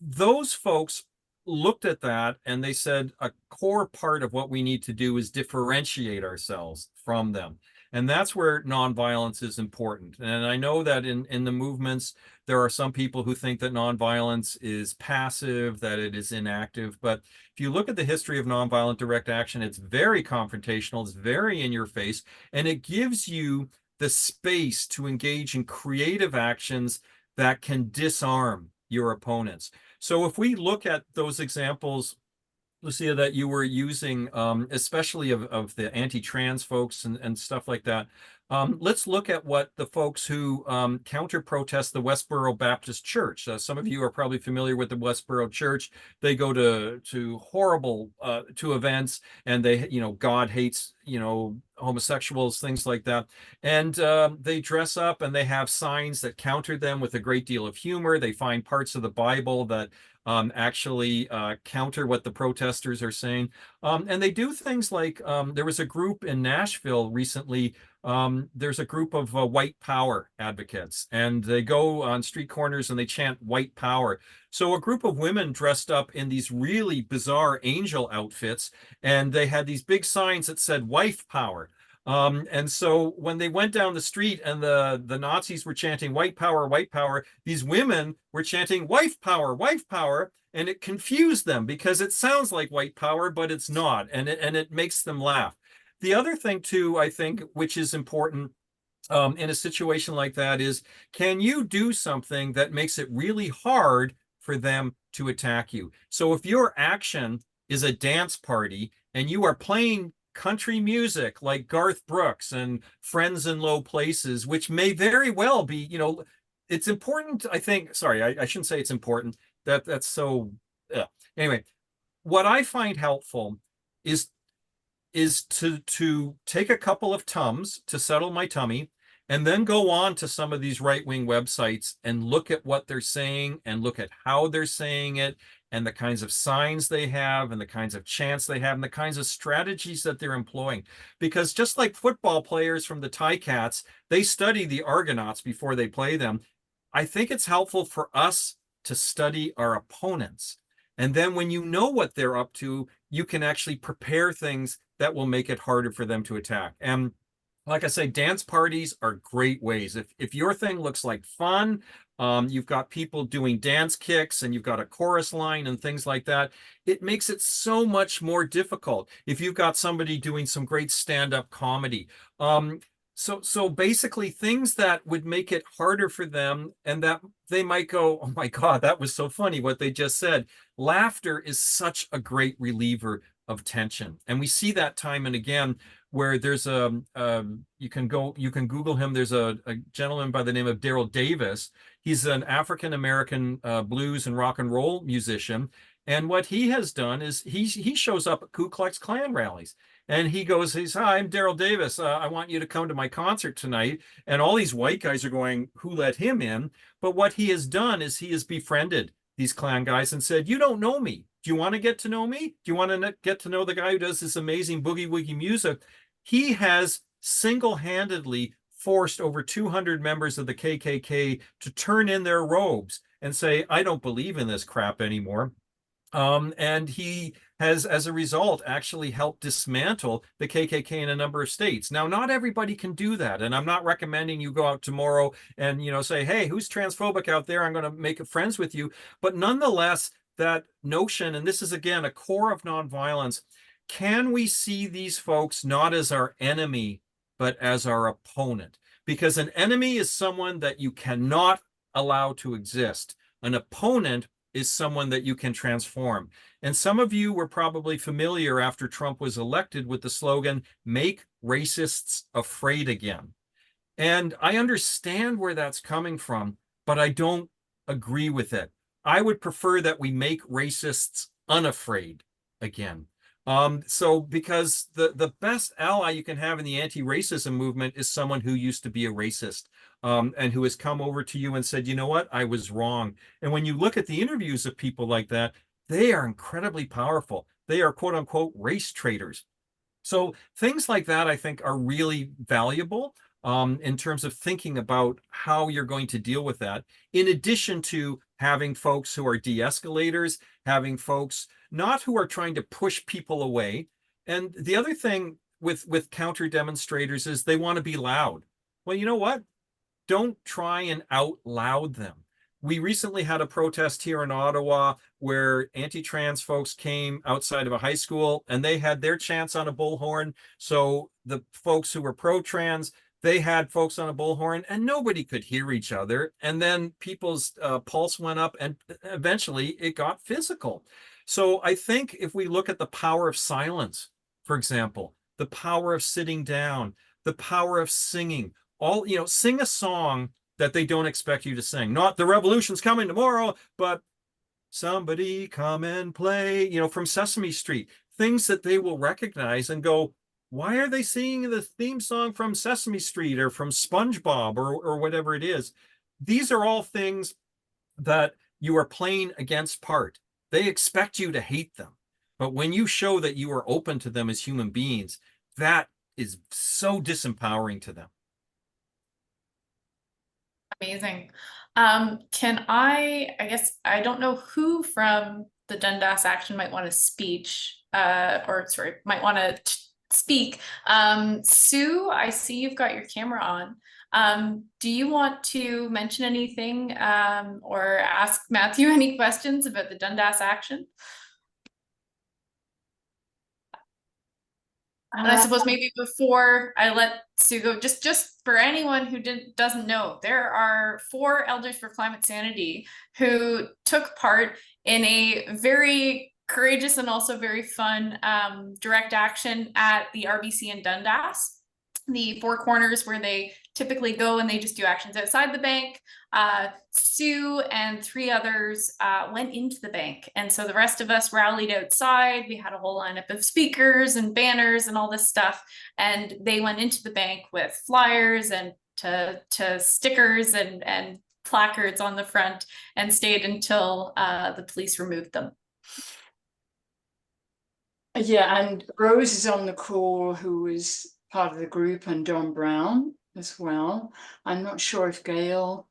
those folks looked at that and they said a core part of what we need to do is differentiate ourselves from them. And that's where nonviolence is important. And I know that in the movements, there are some people who think that nonviolence is passive, that it is inactive. But if you look at the history of nonviolent direct action, it's very confrontational, it's very in your face, and it gives you the space to engage in creative actions that can disarm your opponents. So if we look at those examples, Lucia, that you were using, especially of the anti-trans folks and stuff like that, let's look at what the folks who counter-protest the Westboro Baptist Church. Some of you are probably familiar with the Westboro Church. They go to horrible to events, and they, God hates, homosexuals, things like that. And they dress up and they have signs that counter them with a great deal of humor. They find parts of the Bible that actually counter what the protesters are saying. And they do things like there was a group in Nashville recently. There's a group of white power advocates, and they go on street corners and they chant white power. So a group of women dressed up in these really bizarre angel outfits, and they had these big signs that said wife power. And so when they went down the street and the Nazis were chanting white power, these women were chanting wife power, and it confused them because it sounds like white power, but it's not, and it makes them laugh. The other thing too, I think, which is important in a situation like that is, can you do something that makes it really hard for them to attack you? So if your action is a dance party and you are playing country music like Garth Brooks and Friends in Low Places, which may very well be, it's important, I think, sorry, I shouldn't say it's important. That's so, anyway, what I find helpful is to take a couple of Tums to settle my tummy, and then go on to some of these right-wing websites and look at what they're saying and look at how they're saying it and the kinds of signs they have and the kinds of chants they have and the kinds of strategies that they're employing. Because just like football players from the Ticats, they study the Argonauts before they play them. I think it's helpful for us to study our opponents. And then when you know what they're up to, you can actually prepare things that will make it harder for them to attack. And like I say, dance parties are great ways. If your thing looks like fun, you've got people doing dance kicks and you've got a chorus line and things like that, it makes it so much more difficult. If you've got somebody doing some great stand-up comedy, so basically things that would make it harder for them and that they might go, oh my God, that was so funny what they just said. Laughter is such a great reliever of tension. And we see that time and again where there's you can Google him. There's a gentleman by the name of Daryl Davis. He's an African-American blues and rock and roll musician. And what he has done is he shows up at Ku Klux Klan rallies. And he's, hi, I'm Daryl Davis. I want you to come to my concert tonight. And all these white guys are going, who let him in? But what he has done is he has befriended these Klan guys and said, you don't know me. Do you want to get to know me? Do you want to get to know the guy who does this amazing boogie woogie music? He has single-handedly forced over 200 members of the KKK to turn in their robes and say, I don't believe in this crap anymore. And he has, as a result, actually helped dismantle the KKK in a number of states. Now, not everybody can do that. And I'm not recommending you go out tomorrow and, say, hey, who's transphobic out there? I'm going to make friends with you. But nonetheless, that notion, and this is, again, a core of nonviolence, can we see these folks not as our enemy, but as our opponent? Because an enemy is someone that you cannot allow to exist. An opponent is someone that you can transform. And some of you were probably familiar after Trump was elected with the slogan, make racists afraid again. And I understand where that's coming from, but I don't agree with it. I would prefer that we make racists unafraid again. So because the best ally you can have in the anti-racism movement is someone who used to be a racist, and who has come over to you and said, you know what, I was wrong. And when you look at the interviews of people like that, they are incredibly powerful. They are quote unquote race traitors. So things like that, I think, are really valuable in terms of thinking about how you're going to deal with that, in addition to having folks who are de-escalators, having folks not who are trying to push people away. And the other thing with counter demonstrators is they want to be loud. Well, you know what? Don't try and out loud them. We recently had a protest here in Ottawa where anti-trans folks came outside of a high school and they had their chants on a bullhorn. So the folks who were pro-trans, they had folks on a bullhorn and nobody could hear each other. And then people's pulse went up and eventually it got physical. So I think if we look at the power of silence, for example, the power of sitting down, the power of singing, sing a song that they don't expect you to sing. Not the revolution's coming tomorrow, but somebody come and play, from Sesame Street, things that they will recognize and go, why are they singing the theme song from Sesame Street or from SpongeBob or whatever it is? These are all things that you are playing against part. They expect you to hate them. But when you show that you are open to them as human beings, that is so disempowering to them. Amazing. Can I guess I don't know who from the Dundas Action might want to speech, or sorry, might want to speak. Sue, I see you've got your camera on. Do you want to mention anything, or ask Matthew any questions about the Dundas Action? And I suppose maybe before I let Sue go, just for anyone who doesn't know, there are 4 Elders for Climate Sanity who took part in a very courageous and also very fun direct action at the RBC in Dundas. The 4 corners where they typically go and they just do actions outside the bank. Sue and 3 others went into the bank. And so the rest of us rallied outside. We had a whole lineup of speakers and banners and all this stuff. And they went into the bank with flyers and to stickers and placards on the front and stayed until the police removed them. Yeah, and Rose is on the call, who is part of the group, and Don Brown as well. I'm not sure if Gail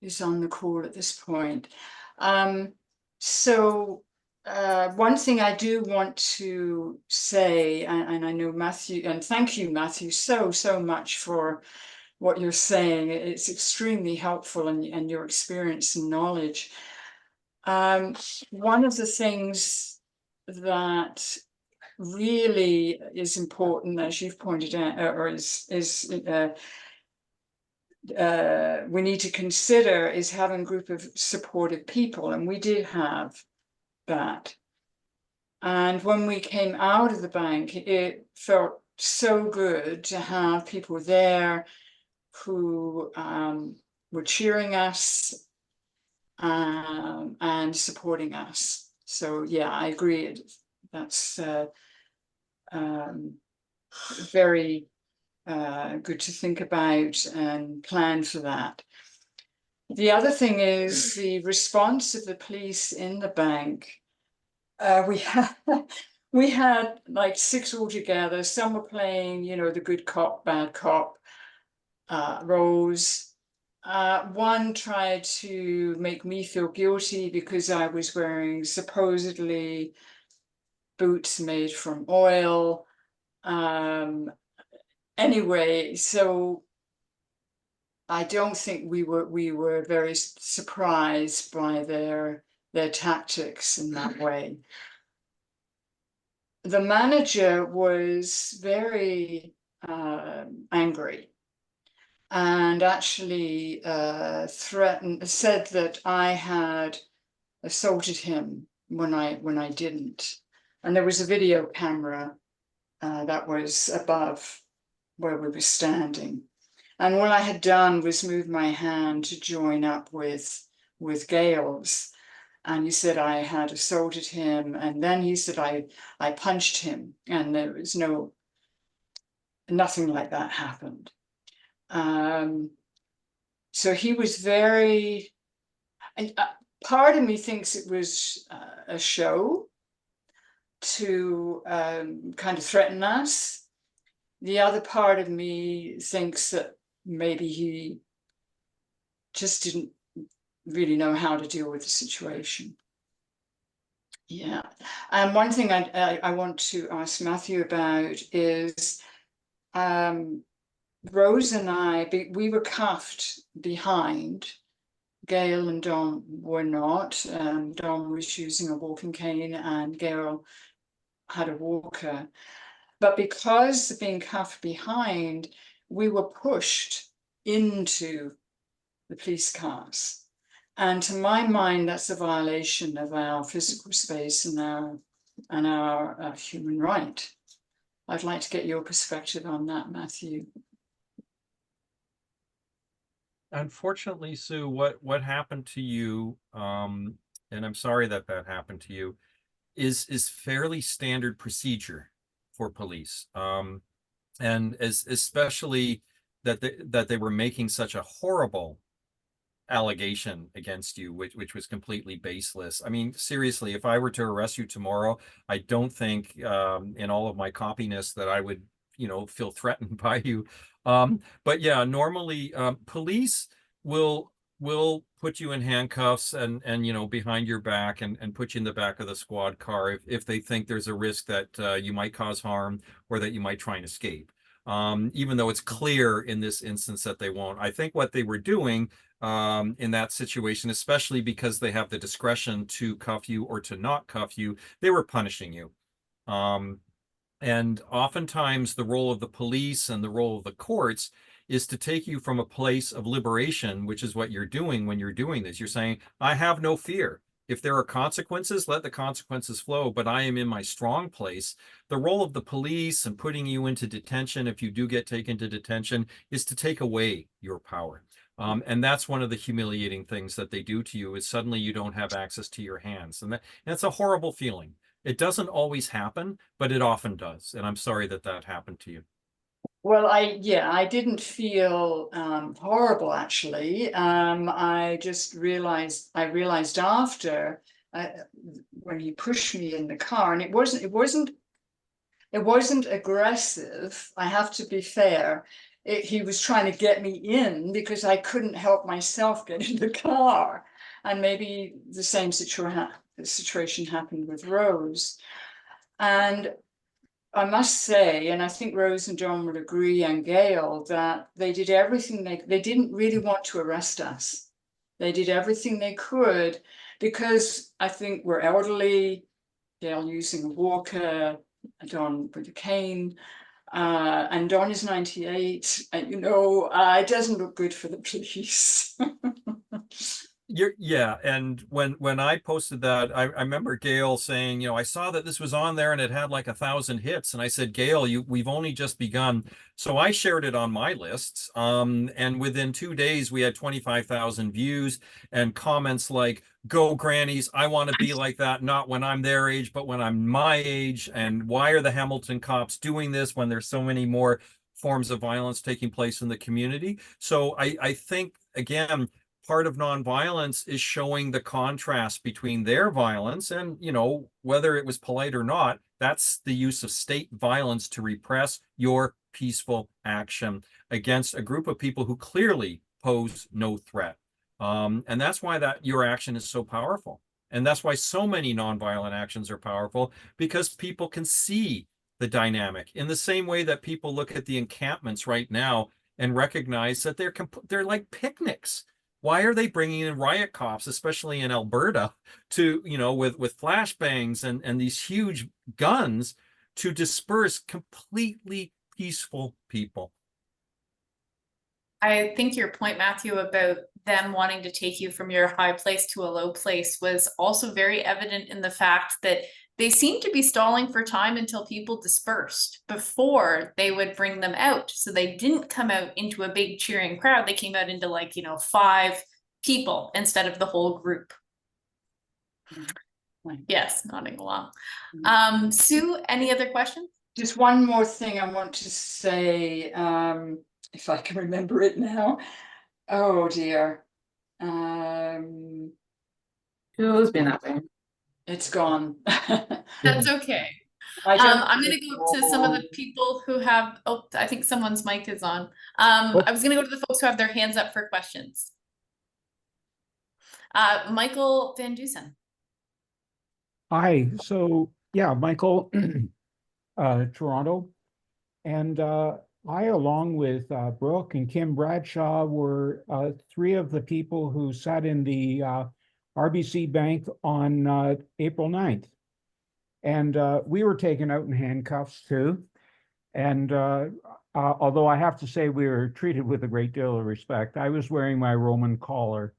is on the call at this point. So one thing I do want to say, and I know Matthew, and thank you, Matthew, so much for what you're saying. It's extremely helpful, and your experience and knowledge. One of the things that really is important, as you've pointed out, or we need to consider, is having a group of supportive people, and we did have that. And when we came out of the bank, it felt so good to have people there who were cheering us and supporting us. So yeah, I agree. That's very good to think about and plan for that. The other thing is the response of the police in the bank. We had like 6 altogether. Some were playing, the good cop, bad cop roles. One tried to make me feel guilty because I was wearing supposedly boots made from oil. Anyway, so I don't think we were very surprised by their tactics in that way. The manager was very angry, and actually said that I had assaulted him when I didn't. And there was a video camera that was above where we were standing. And all I had done was move my hand to join up with Gail's. And he said I had assaulted him. And then he said I punched him, and there was nothing like that happened. So he was very, and part of me thinks it was a show to kind of threaten us. The other part of me thinks that maybe he just didn't really know how to deal with the situation. Yeah. And one thing I want to ask Matthew about is Rose and I, we were cuffed behind. Gail and Dom were not. Dom was using a walking cane and Gail had a walker. But because of being cuffed behind, we were pushed into the police cars. And to my mind, that's a violation of our physical space and our human right. I'd like to get your perspective on that, Matthew. Unfortunately, Sue, what happened to you, and I'm sorry that happened to you, is fairly standard procedure for police. And especially that they were making such a horrible allegation against you, which was completely baseless. I mean, seriously, if I were to arrest you tomorrow, I don't think in all of my coppiness that I would, feel threatened by you. But yeah, normally police will put you in handcuffs and behind your back and put you in the back of the squad car if they think there's a risk that you might cause harm or that you might try and escape. Even though it's clear in this instance that they won't. I think what they were doing in that situation, especially because they have the discretion to cuff you or to not cuff you, they were punishing you. And oftentimes the role of the police and the role of the courts is to take you from a place of liberation, which is what you're doing when you're doing this. You're saying, I have no fear. If there are consequences, let the consequences flow, but I am in my strong place. The role of the police and putting you into detention, if you do get taken to detention, is to take away your power. And that's one of the humiliating things that they do to you, is suddenly you don't have access to your hands. And that's a horrible feeling. It doesn't always happen, but it often does. And I'm sorry that that happened to you. Well, I didn't feel horrible, actually. I just realized after when he pushed me in the car, and it wasn't aggressive. I have to be fair. He was trying to get me in because I couldn't help myself get in the car. And maybe the same situation happened with Rose. And I must say, and I think Rose and John would agree, and Gail, that they did everything they didn't really want to arrest us. They did everything they could because I think we're elderly, Gail using a walker, Don with a cane, and Don is 98, and it doesn't look good for the police. Yeah, and when I posted that, I remember Gail saying, I saw that this was on there and it had like 1,000 hits, and I said, Gail, we've only just begun. So I shared it on my lists, and within 2 days we had 25,000 views and comments like, "Go grannies, I want to be like that, not when I'm their age, but when I'm my age. And why are the Hamilton cops doing this when there's so many more forms of violence taking place in the community?" So I think again, part of nonviolence is showing the contrast between their violence and, whether it was polite or not, that's the use of state violence to repress your peaceful action against a group of people who clearly pose no threat. And that's why your action is so powerful. And that's why so many nonviolent actions are powerful, because people can see the dynamic in the same way that people look at the encampments right now and recognize that they're like picnics. Why are they bringing in riot cops, especially in Alberta, to, with flashbangs and these huge guns to disperse completely peaceful people? I think your point, Matthew, about them wanting to take you from your high place to a low place was also very evident in the fact that they seemed to be stalling for time until people dispersed before they would bring them out. So they didn't come out into a big cheering crowd. They came out into 5 people instead of the whole group. Yes, nodding along. Sue, any other questions? Just one more thing I want to say, if I can remember it now. Oh dear. It's always been that way. It's gone. That's okay. I'm going to go to some of the people who have, I think someone's mic is on. I was going to go to the folks who have their hands up for questions. Michael Van Dusen. Hi, so yeah, Michael, Toronto. And I, along with Brooke and Kim Bradshaw, were 3 of the people who sat in the RBC Bank on April 9th. And we were taken out in handcuffs too. And although I have to say we were treated with a great deal of respect, I was wearing my Roman collar.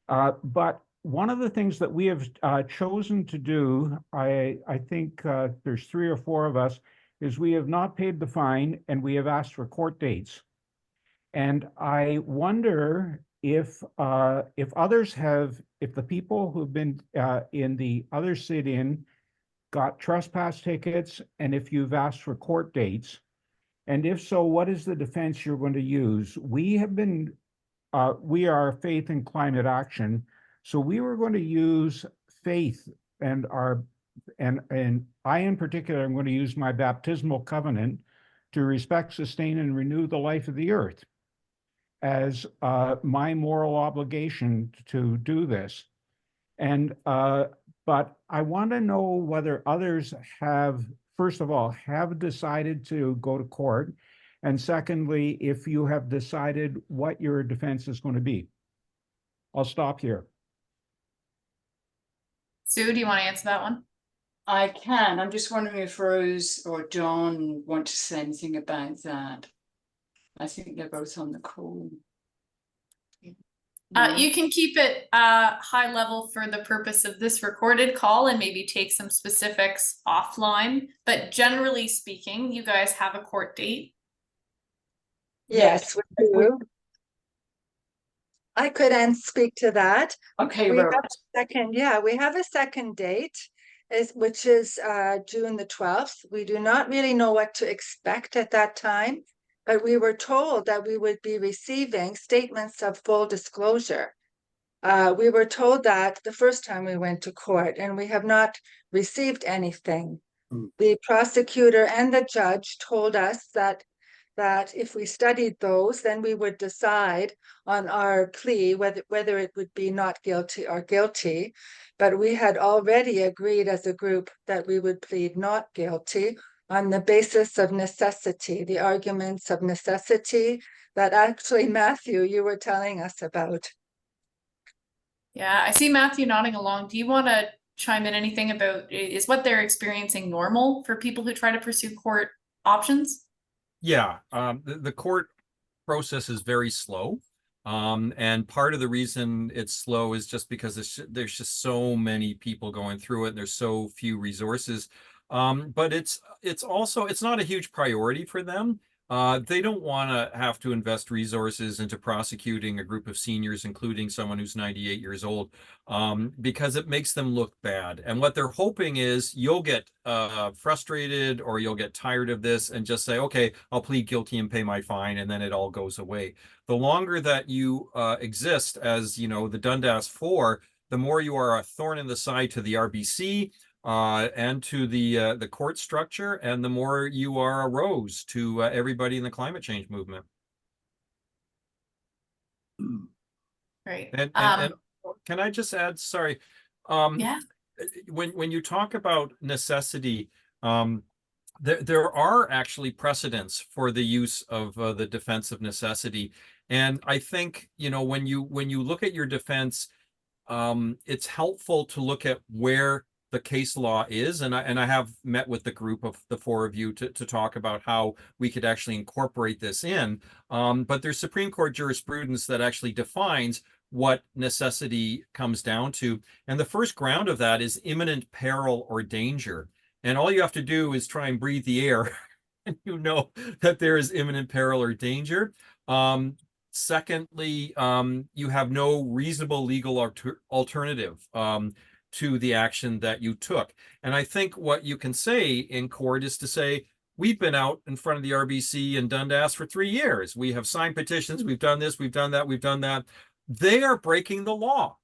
But one of the things that we have chosen to do, I think there's 3 or 4 of us, is we have not paid the fine and we have asked for court dates. And I wonder if others have, if the people who've been in the other sit-in got trespass tickets, and if you've asked for court dates, and if so, what is the defense you're going to use? We have been we are Faith in Climate Action. So we were going to use faith and I in particular am going to use my baptismal covenant to respect, sustain, and renew the life of the earth as my moral obligation to do this. And but I want to know whether others have, first of all, have decided to go to court, and secondly, if you have decided what your defense is going to be. I'll stop here. Sue, do you want to answer that one? I can. I'm just wondering if Rose or John want to say anything about that. I think they're both on the call. No? You can keep it high level for the purpose of this recorded call and maybe take some specifics offline. But generally speaking, you guys have a court date. Yes, we do. I could speak to that. Okay, We Rose. have a second, yeah, we have a second date, which is June the 12th. We do not really know what to expect at that time, but we were told that we would be receiving statements of full disclosure. We were told that the first time we went to court, and we have not received anything. The prosecutor and the judge told us that if we studied those, then we would decide on our plea whether it would be not guilty or guilty. But we had already agreed as a group that we would plead not guilty on the basis of necessity, the arguments of necessity that actually, Matthew, you were telling us about. Yeah, I see Matthew nodding along. Do you want to chime in anything about, is what they're experiencing normal for people who try to pursue court options? Yeah, the court process is very slow. And part of the reason it's slow is just because there's just so many people going through it and there's so few resources. But it's also, it's not a huge priority for them. They don't want to have to invest resources into prosecuting a group of seniors, including someone who's 98 years old, because it makes them look bad. And what they're hoping is you'll get frustrated or you'll get tired of this and just say, okay, I'll plead guilty and pay my fine, and then it all goes away. The longer that you exist as, the Dundas Four, the more you are a thorn in the side to the RBC, and to the court structure, and the more you are a rose to everybody in the climate change movement. Right. And can I just add, sorry, Yeah. when you talk about necessity, there are actually precedents for the use of the defense of necessity. And I think, when you look at your defense, it's helpful to look at where the case law is, and I have met with the group of the four of you to talk about how we could actually incorporate this in. But there's Supreme Court jurisprudence that actually defines what necessity comes down to. And the first ground of that is imminent peril or danger. And all you have to do is try and breathe the air, and you know that there is imminent peril or danger. Secondly, you have no reasonable legal alternative to the action that you took. And I think what you can say in court is to say, we've been out in front of the RBC and Dundas for 3 years. We have signed petitions. We've done this, we've done that, we've done that. They are breaking the law.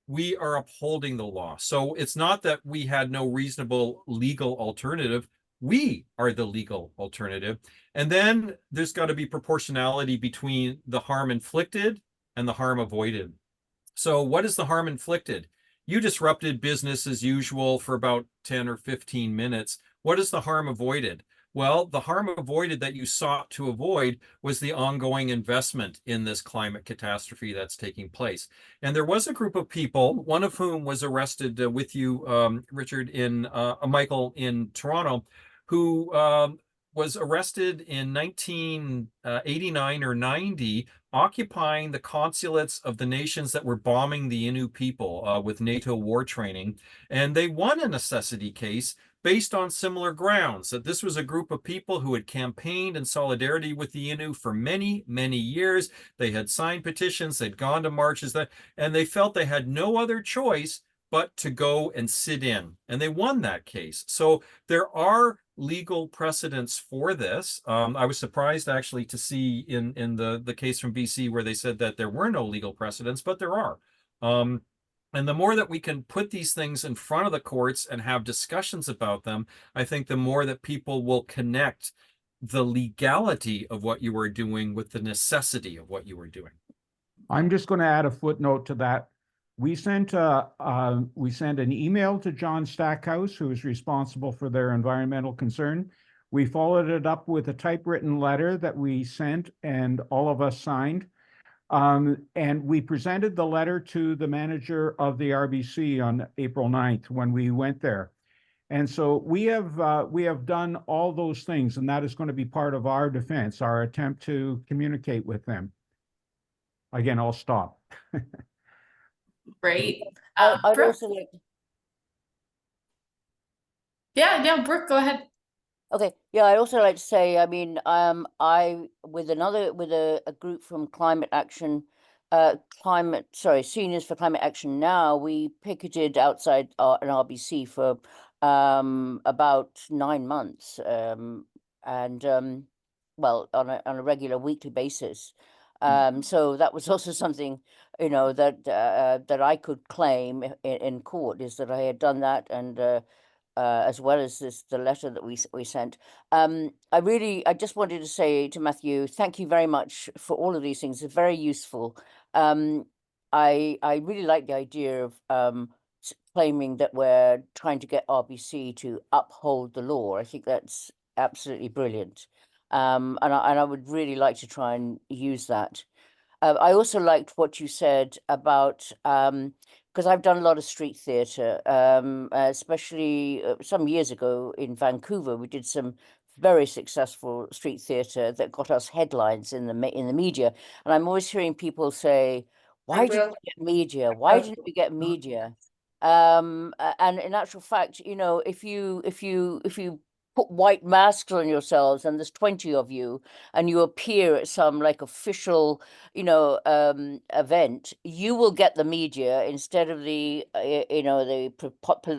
We are upholding the law. So it's not that we had no reasonable legal alternative. We are the legal alternative. And then there's got to be proportionality between the harm inflicted and the harm avoided. So what is the harm inflicted? You disrupted business as usual for about 10 or 15 minutes. What is the harm avoided? Well, the harm avoided that you sought to avoid was the ongoing investment in this climate catastrophe that's taking place. And there was a group of people, one of whom was arrested with you, Richard, Michael, in Toronto, who was arrested in 1989 or 90, occupying the consulates of the nations that were bombing the Innu people with NATO war training. And they won a necessity case based on similar grounds, that this was a group of people who had campaigned in solidarity with the Innu for many, many years. They had signed petitions, they'd gone to marches, and they felt they had no other choice but to go and sit in. And they won that case. So there are legal precedents for this. I was surprised actually to see in the case from BC where they said that there were no legal precedents, but there are. And the more that we can put these things in front of the courts and have discussions about them, I think the more that people will connect the legality of what you are doing with the necessity of what you are doing. I'm just going to add a footnote to that. We sent an email to John Stackhouse, who is responsible for their environmental concern. We followed it up with a typewritten letter that we sent and all of us signed. And we presented the letter to the manager of the RBC on April 9th when we went there. And so we have done all those things, and that is going to be part of our defense, our attempt to communicate with them. Again, I'll stop. Great. I'd Brooke? also like, Yeah, Brooke, go ahead. okay, yeah, I'd also like to say, I mean, I with a group from Climate Action, Seniors for Climate Action Now, we picketed outside an RBC for about 9 months, well, on a regular weekly basis. So that was also something, you know, that I could claim in court, is that I had done that, and as well as the letter that we sent. I just wanted to say to Matthew, thank you very much for all of these things. It's very useful. I really like the idea of claiming that we're trying to get RBC to uphold the law. I think that's absolutely brilliant. And I would really like to try and use that. I also liked what you said about, because I've done a lot of street theatre, especially some years ago in Vancouver. We did some very successful street theatre that got us headlines in the media. And I'm always hearing people say, "Why didn't we get media? Why didn't we get media?" And in actual fact, you know, if you put white masks on yourselves and there's 20 of you and you appear at some like official, you know, event, you will get the media instead of the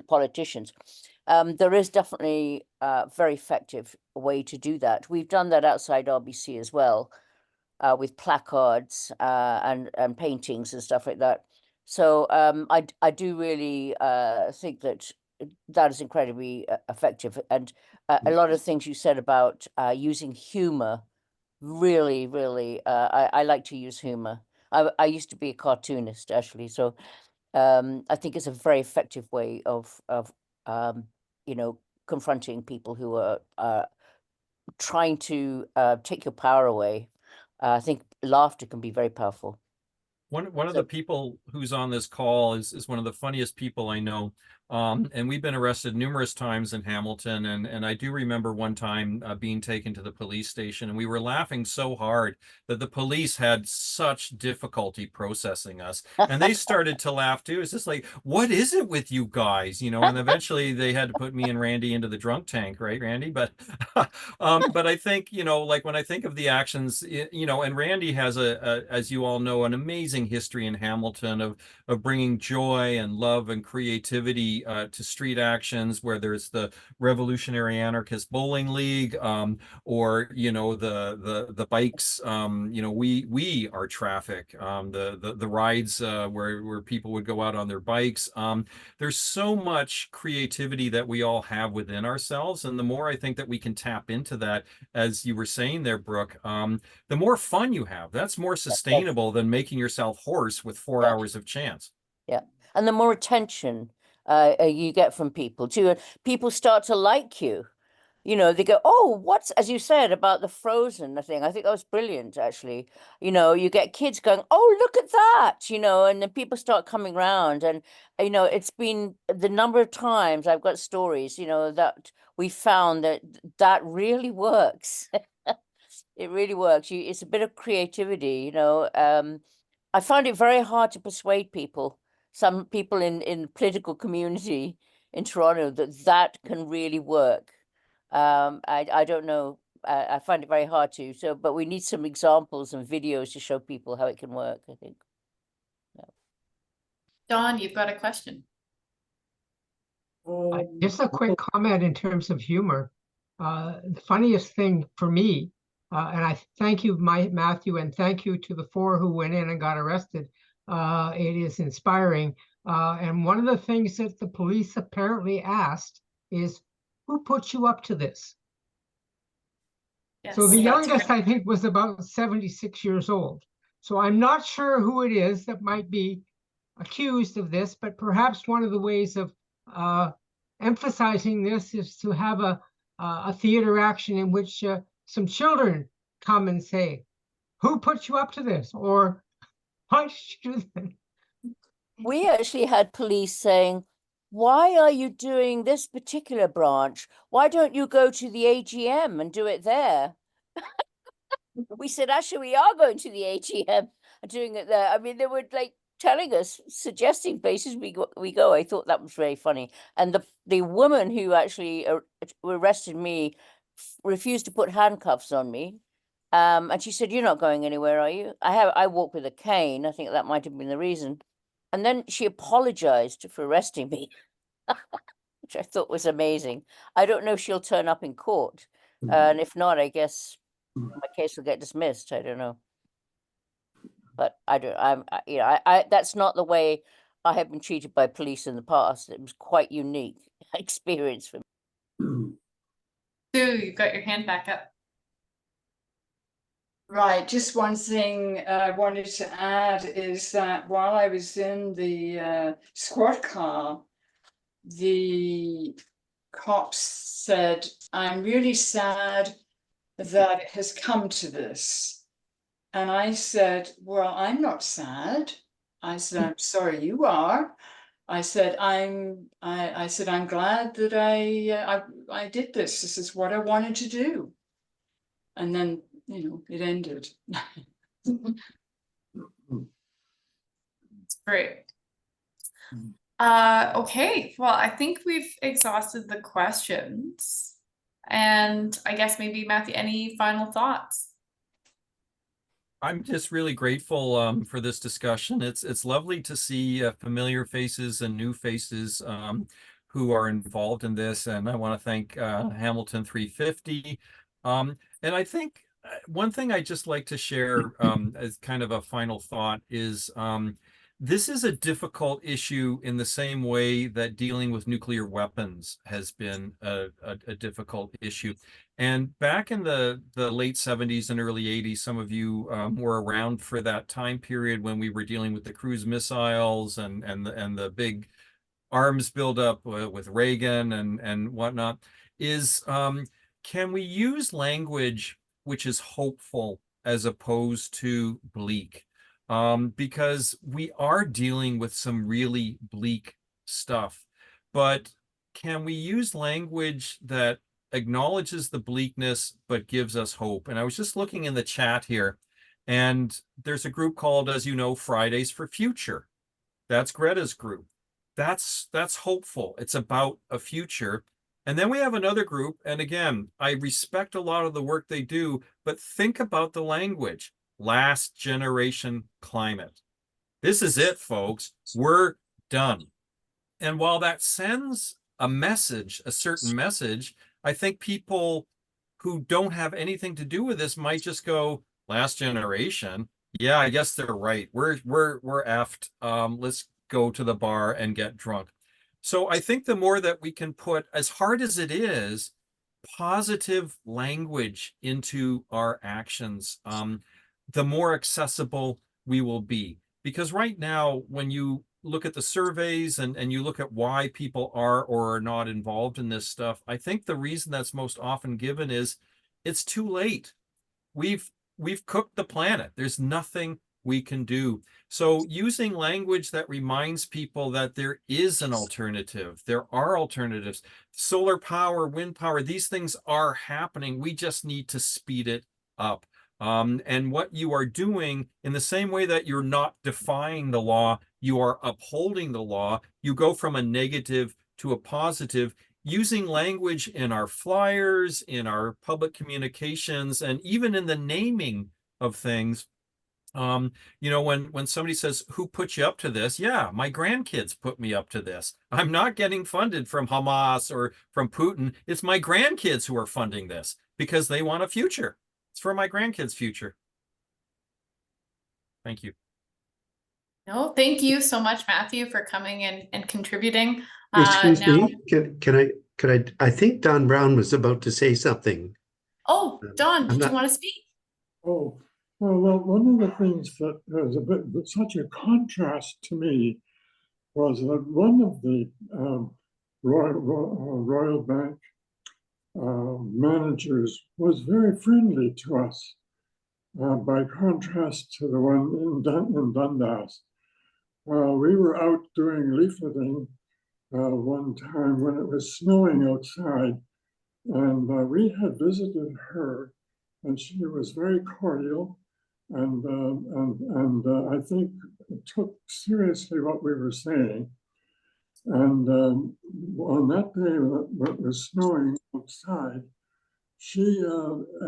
politicians. There is definitely a very effective way to do that. We've done that outside RBC as well, with placards and paintings and stuff like that. So I do really think that that is incredibly effective. And a lot of things you said about using humor, really, really, I like to use humor. I used to be a cartoonist, actually. So I think it's a very effective way of you know, confronting people who are trying to take your power away. I think laughter can be very powerful. One of the people who's on this call is one of the funniest people I know. And we've been arrested numerous times in Hamilton. And I do remember one time being taken to the police station, and we were laughing so hard that the police had such difficulty processing us. And they started to laugh too. It's just like, what is it with you guys? You know, and eventually they had to put me and Randy into the drunk tank, right, Randy? But I think, you know, like when I think of the actions, you know, and Randy has as you all know, an amazing history in Hamilton of bringing joy and love and creativity to street actions, where there's the Revolutionary Anarchist Bowling League, or you know, the bikes, you know, we are traffic, the rides where people would go out on their bikes. There's so much creativity that we all have within ourselves, and the more I think that we can tap into that, as you were saying there, Brooke, the more fun you have. That's more sustainable than making yourself hoarse with 4 hours of chance. Yeah. And the more attention you get from people too, people start to like you. You know, they go, "Oh, what's," as you said about the Frozen thing. I think that was brilliant, actually. You know, you get kids going, "Oh, look at that," you know, and then people start coming around. And, you know, it's been the number of times I've got stories, you know, that we found that really works. It really works. It's a bit of creativity, you know. I find it very hard to persuade people, some people in political community in Toronto, that can really work. I don't know. I find it very hard to. So, but we need some examples and videos to show people how it can work, I think. Dawn, you've got a question. Just a quick comment in terms of humor. The funniest thing for me, and I thank you, Matthew, and thank you to the 4 who went in and got arrested. It is inspiring. And one of the things that the police apparently asked is, who put you up to this? So the Yes, that's youngest, great. I think, was about 76 years old. So I'm not sure who it is that might be accused of this, but perhaps one of the ways of emphasizing this is to have a theater action in which some children come and say, who put you up to this? Or why did you do that? We actually had police saying, why are you doing this particular branch? Why don't you go to the AGM and do it there? We said, actually, we are going to the AGM and doing it there. I mean, they were like telling us, suggesting places we go. I thought that was very funny. And the woman who actually arrested me refused to put handcuffs on me. And she said, you're not going anywhere, are you? I walk with a cane. I think that might have been the reason. And then she apologized for arresting me, which I thought was amazing. I don't know if she'll turn up in court. And if not, I guess my case will get dismissed. I don't know. But you know, that's not the way I have been treated by police in the past. It was quite unique experience for me. Sue, you've got your hand back up. Right, just one thing I wanted to add is that while I was in the squad car, the cops said, I'm really sad that it has come to this. And I said, well, I'm not sad. I said, I'm sorry you are. I said, I'm glad that I did this. This is what I wanted to do. And then, you know, it ended. Great. Okay, well, I think we've exhausted the questions. And I guess maybe Matthew, any final thoughts? I'm just really grateful for this discussion. It's lovely to see familiar faces and new faces who are involved in this. And I want to thank Hamilton 350. And I think one thing I just like to share as kind of a final thought is this is a difficult issue in the same way that dealing with nuclear weapons has been a difficult issue. And back in the late 70s and early 80s, some of you were around for that time period when we were dealing with the cruise missiles and the big arms buildup with Reagan and whatnot, is can we use language which is hopeful as opposed to bleak? Because we are dealing with some really bleak stuff, but can we use language that acknowledges the bleakness but gives us hope? And I was just looking in the chat here, and there's a group called, as you know, Fridays for Future. That's Greta's group. That's hopeful. It's about a future. And then we have another group, and again, I respect a lot of the work they do, but think about the language. Last generation climate. This is it, folks. We're done. And while that sends a message, a certain message, I think people who don't have anything to do with this might just go, last generation. Yeah, I guess they're right. We're effed. Let's go to the bar and get drunk. So I think the more that we can put, as hard as it is, positive language into our actions, the more accessible we will be. Because right now, when you look at the surveys and you look at why people are or are not involved in this stuff, I think the reason that's most often given is it's too late. We've cooked the planet. There's nothing we can do. So using language that reminds people that there is an alternative, there are alternatives, solar power, wind power, these things are happening. We just need to speed it up. And what you are doing, in the same way that you're not defying the law, you are upholding the law. You go from a negative to a positive, using language in our flyers, in our public communications, and even in the naming of things You know, when somebody says, who put you up to this? Yeah, my grandkids put me up to this. I'm not getting funded from Hamas or from Putin. It's my grandkids who are funding this because they want a future. It's for my grandkids' future. Thank you. No, thank you so much, Matthew, for coming in and contributing. Excuse Now, me, could I think Don Brown was about to say something. oh, Don, I'm did you not- want to speak? Oh, well, one of the things that was such a contrast to me was that one of the Royal Bank managers was very friendly to us, by contrast to the one in Dundas. We were out doing leafleting one time when it was snowing outside, and we had visited her, and she was very cordial, and I think took seriously what we were saying. And on that day when it was snowing outside, she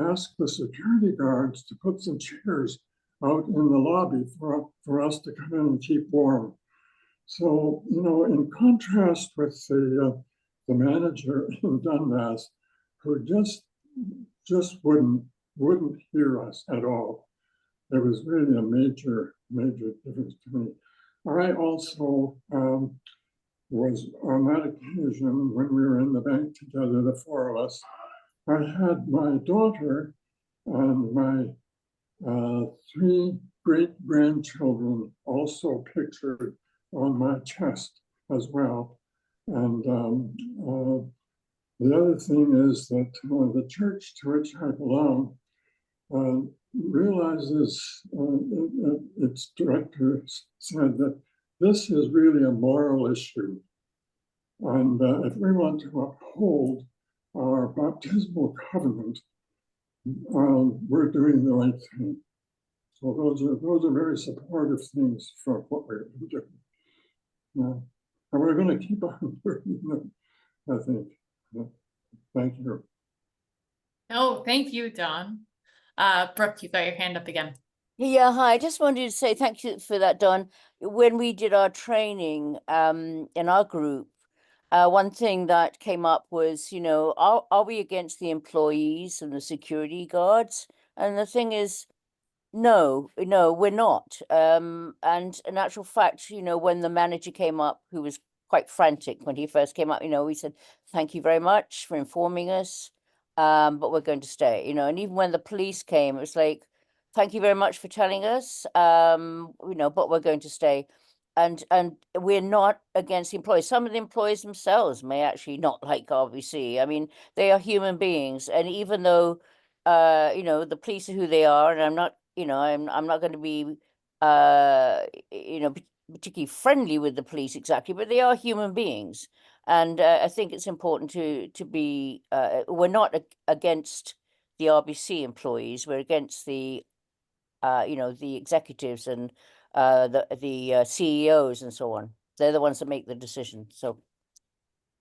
asked the security guards to put some chairs out in the lobby for us to come in and keep warm. So, you know, in contrast with the manager in Dundas, who just wouldn't hear us at all. It was really a major difference to me. I also was on that occasion when we were in the bank together, the four of us. I had my daughter and my three great-grandchildren also pictured on my chest as well. And the other thing is that the church to which I belong realizes, its director said that this is really a moral issue. And if we want to uphold our baptismal covenant, we're doing the right thing. So those are very supportive things for what we're doing. And we're going to keep on doing them, I think. Thank you. No, thank you, Don. Brooke, you got your hand up again. Yeah, hi. I just wanted to say thank you for that, Don. When we did our training in our group, one thing that came up was, you know, are we against the employees and the security guards? And the thing is, no, we're not. And in actual fact, you know, when the manager came up, who was quite frantic when he first came up, you know, we said, thank you very much for informing us, but we're going to stay, you know. And even when the police came, it was like, thank you very much for telling us, you know, but we're going to stay. And we're not against the employees. Some of the employees themselves may actually not like RBC. I mean, they are human beings, and even though you know, the police are who they are, and I'm not, you know, I'm not going to be, you know, particularly friendly with the police exactly, but they are human beings, and I think it's important to be. We're not against the RBC employees. We're against the, you know, the executives and the CEOs and so on. They're the ones that make the decision. So,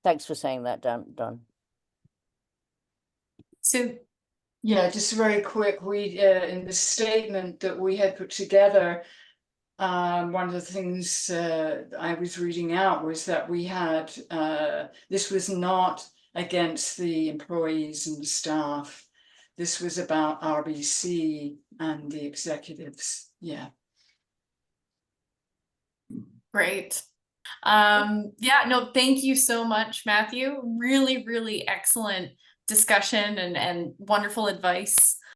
thanks for saying that, Don. So, Yeah, just very quick, we in the statement that we had put together, one of the things I was reading out was that we had, this was not against the employees and the staff. This was about RBC and the executives. Yeah. great. Yeah, no, thank you so much, Matthew. Really, really excellent discussion and wonderful advice.